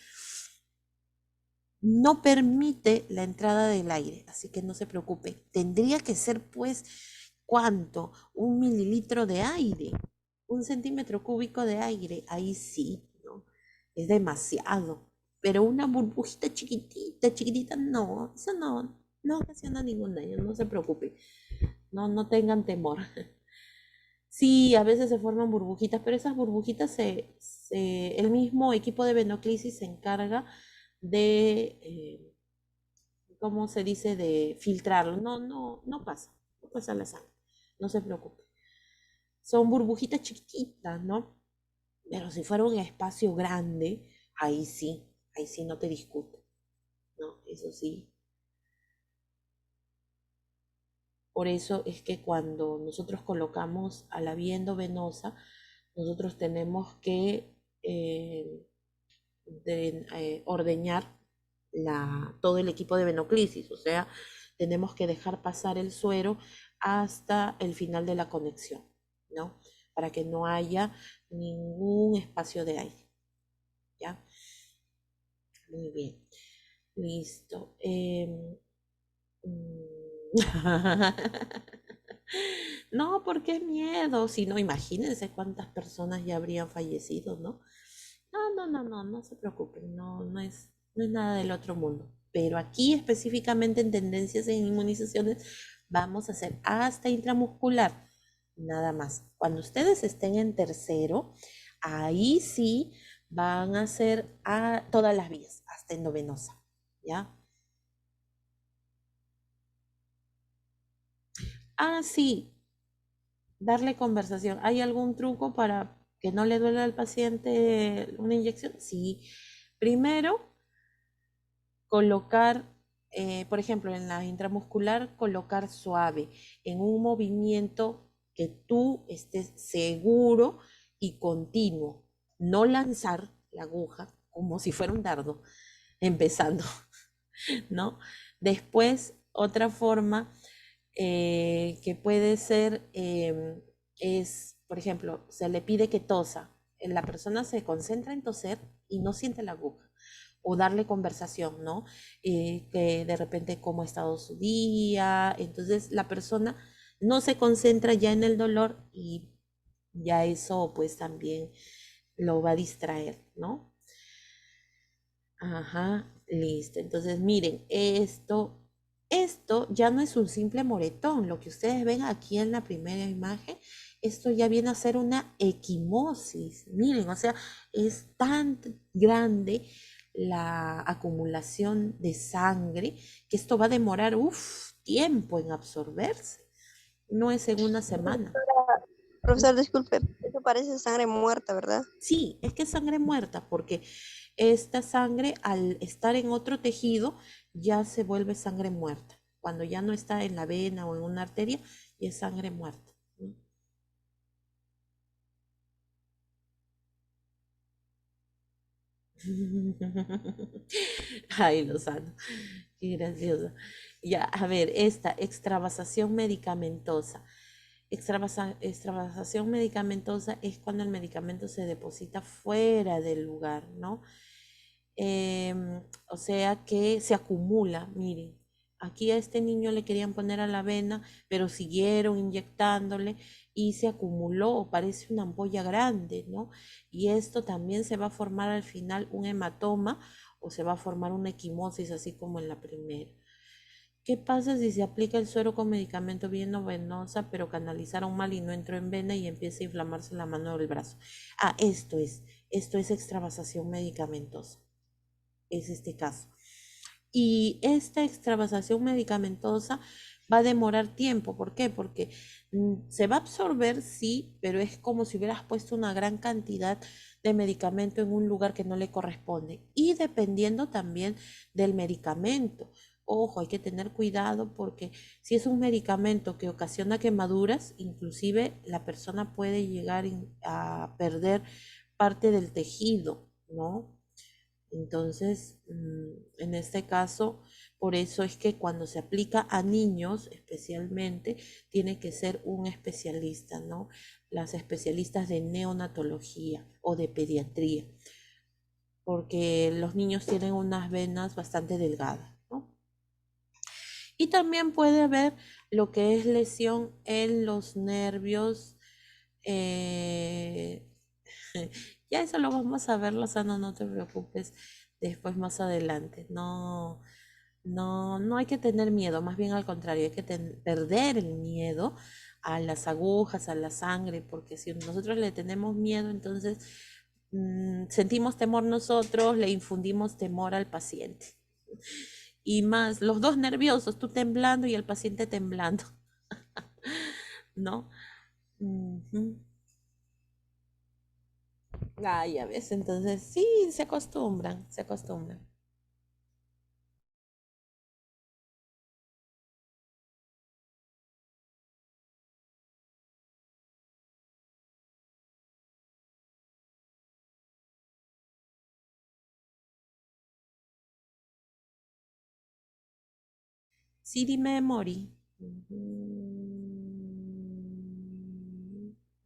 no permite la entrada del aire, así que no se preocupe. Tendría que ser, pues, ¿cuánto? 1 mililitro de aire, 1 centímetro cúbico de aire, ahí sí, ¿no? Es demasiado. Pero una burbujita chiquitita, chiquitita, no, eso no ocasiona ningún daño, no se preocupe. No tengan temor. Sí, a veces se forman burbujitas, pero esas burbujitas el mismo equipo de venoclisis se encarga de, ¿cómo se dice? De filtrarlo. No pasa la sangre, no se preocupe. Son burbujitas chiquititas, ¿no? Pero si fuera un espacio grande, ahí sí no te discuto, ¿no? Eso sí. Por eso es que cuando nosotros colocamos a la vía endovenosa, nosotros tenemos que ordeñar todo el equipo de venoclisis, o sea, tenemos que dejar pasar el suero hasta el final de la conexión, ¿no? Para que no haya ningún espacio de aire, ¿ya? Muy bien, listo. No, porque es miedo, si no, imagínense cuántas personas ya habrían fallecido, ¿no? No se preocupen, no es nada del otro mundo. Pero aquí específicamente en tendencias en inmunizaciones vamos a hacer hasta intramuscular, nada más. Cuando ustedes estén en tercero, ahí sí van a ser a todas las vías, hasta endovenosa, ¿ya? Ah, sí, darle conversación. ¿Hay algún truco para que no le duele al paciente una inyección? Sí. Primero, colocar, por ejemplo, en la intramuscular, colocar suave, en un movimiento que tú estés seguro y continuo. No lanzar la aguja como si fuera un dardo, empezando, ¿no? Después, otra forma que puede ser es, por ejemplo, se le pide que tosa. La persona se concentra en toser y no siente la aguja. O darle conversación, ¿no? Que de repente cómo ha estado su día. Entonces la persona no se concentra ya en el dolor y ya eso pues también lo va a distraer, ¿no? Ajá, listo. Entonces, miren, esto ya no es un simple moretón. Lo que ustedes ven aquí en la primera imagen, esto ya viene a ser una equimosis. Miren, o sea, es tan grande la acumulación de sangre que esto va a demorar, tiempo en absorberse. No es en una semana. Profesor, disculpe, eso parece sangre muerta, ¿verdad? Sí, es que es sangre muerta, porque esta sangre al estar en otro tejido ya se vuelve sangre muerta. Cuando ya no está en la vena o en una arteria, ya es sangre muerta. ¿No? Ay, Lozano, qué gracioso. Ya, a ver, esta extravasación medicamentosa. Extravasación medicamentosa es cuando el medicamento se deposita fuera del lugar, ¿no? O sea que se acumula, miren, aquí a este niño le querían poner a la vena, pero siguieron inyectándole y se acumuló, parece una ampolla grande, ¿no? Y esto también se va a formar al final un hematoma o se va a formar una equimosis, así como en la primera. ¿Qué pasa si se aplica el suero con medicamento bien venosa, pero canalizaron mal y no entró en vena y empieza a inflamarse la mano o el brazo? Ah, esto es extravasación medicamentosa. Es este caso. Y esta extravasación medicamentosa va a demorar tiempo. ¿Por qué? Porque se va a absorber, sí, pero es como si hubieras puesto una gran cantidad de medicamento en un lugar que no le corresponde. Y dependiendo también del medicamento. Ojo, hay que tener cuidado porque si es un medicamento que ocasiona quemaduras, inclusive la persona puede llegar a perder parte del tejido, ¿no? Entonces, en este caso, por eso es que cuando se aplica a niños especialmente, tiene que ser un especialista, ¿no? Las especialistas de neonatología o de pediatría, porque los niños tienen unas venas bastante delgadas, ¿no? Y también puede haber lo que es lesión en los nervios. eh, Ya eso lo vamos a ver, Lozano, no te preocupes, después más adelante. No, no hay que tener miedo, más bien al contrario, hay que perder el miedo a las agujas, a la sangre, porque si nosotros le tenemos miedo, entonces sentimos temor nosotros, le infundimos temor al paciente. Y más, los dos nerviosos, tú temblando y el paciente temblando, ¿no? Ujú. Ah, ya ves, entonces sí, se acostumbran, se acostumbran. CD Memory. Ujú.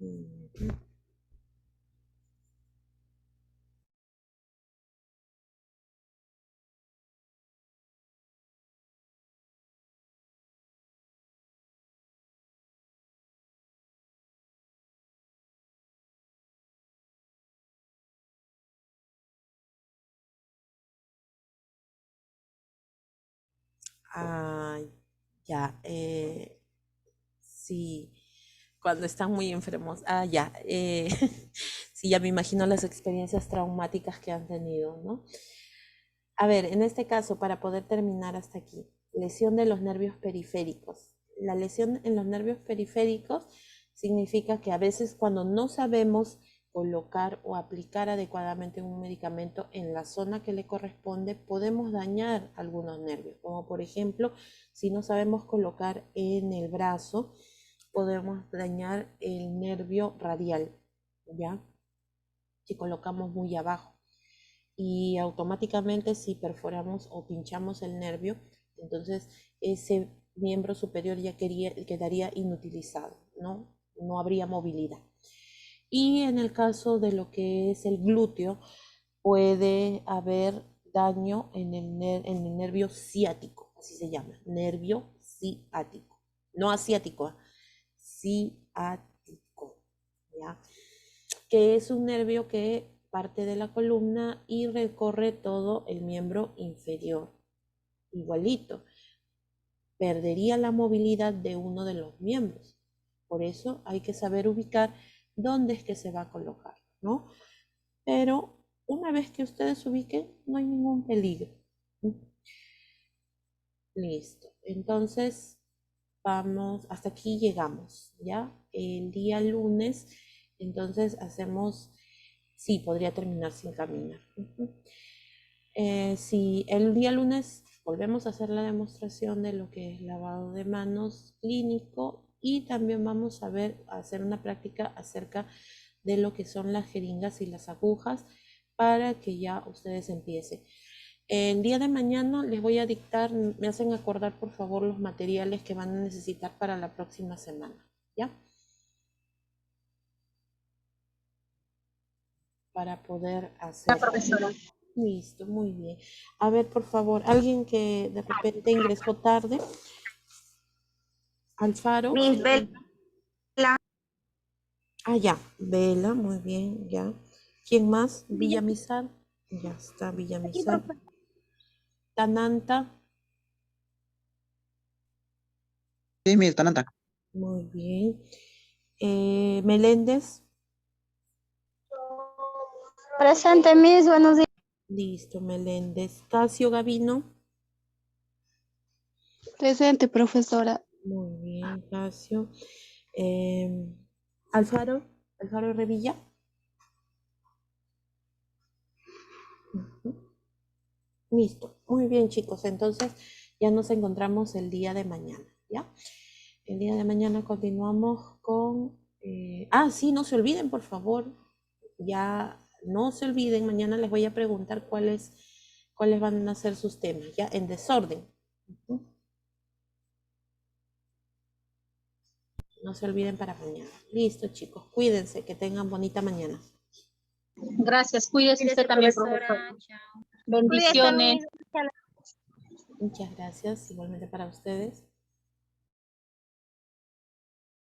Ujú. Ah, ya, sí, cuando están muy enfermos. Ah, ya. Sí, ya me imagino las experiencias traumáticas que han tenido, ¿no? A ver, en este caso, para poder terminar hasta aquí, lesión de los nervios periféricos. La lesión en los nervios periféricos significa que a veces cuando no sabemos colocar o aplicar adecuadamente un medicamento en la zona que le corresponde, podemos dañar algunos nervios, como por ejemplo, si no sabemos colocar en el brazo, podemos dañar el nervio radial, ¿ya? Si colocamos muy abajo. Y automáticamente si perforamos o pinchamos el nervio, entonces ese miembro superior ya quedaría inutilizado, ¿no? No habría movilidad. Y en el caso de lo que es el glúteo, puede haber daño en el nervio ciático, así se llama, nervio ciático. No asiático, ciático, ¿ya? Que es un nervio que parte de la columna y recorre todo el miembro inferior. Igualito, perdería la movilidad de uno de los miembros. Por eso hay que saber ubicar dónde es que se va a colocar, ¿no? Pero una vez que ustedes ubiquen, no hay ningún peligro. Listo. Entonces, vamos, hasta aquí llegamos, ¿ya? El día lunes, entonces hacemos, sí, podría terminar sin caminar. Si el día lunes volvemos a hacer la demostración de lo que es lavado de manos clínico y también vamos a hacer una práctica acerca de lo que son las jeringas y las agujas para que ya ustedes empiecen. El día de mañana les voy a dictar, me hacen acordar por favor los materiales que van a necesitar para la próxima semana, ¿ya? Para poder hacer. La profesora. Listo, muy bien. A ver, por favor, alguien que de repente ingresó tarde. Alfaro. Miss Vela. Ah, ya, Vela, muy bien, ya. ¿Quién más? Villamizar. Ya está, Villamizar. Tananta. Sí, Miss Tananta. Muy bien. Meléndez. Presente, Miss, buenos días. Listo, Meléndez. Casio Gavino. Presente, profesora. Muy bien, Casio. Alfaro. Alfaro Revilla. Listo. Muy bien, chicos. Entonces ya nos encontramos el día de mañana, ¿ya? El día de mañana continuamos con... sí, no se olviden, por favor. Ya no se olviden, mañana les voy a preguntar cuáles van a ser sus temas, ya en desorden. No se olviden para mañana. Listo, chicos. Cuídense, que tengan bonita mañana. Gracias, cuídese usted también, profesora. Bendiciones. Muchas gracias, igualmente para ustedes.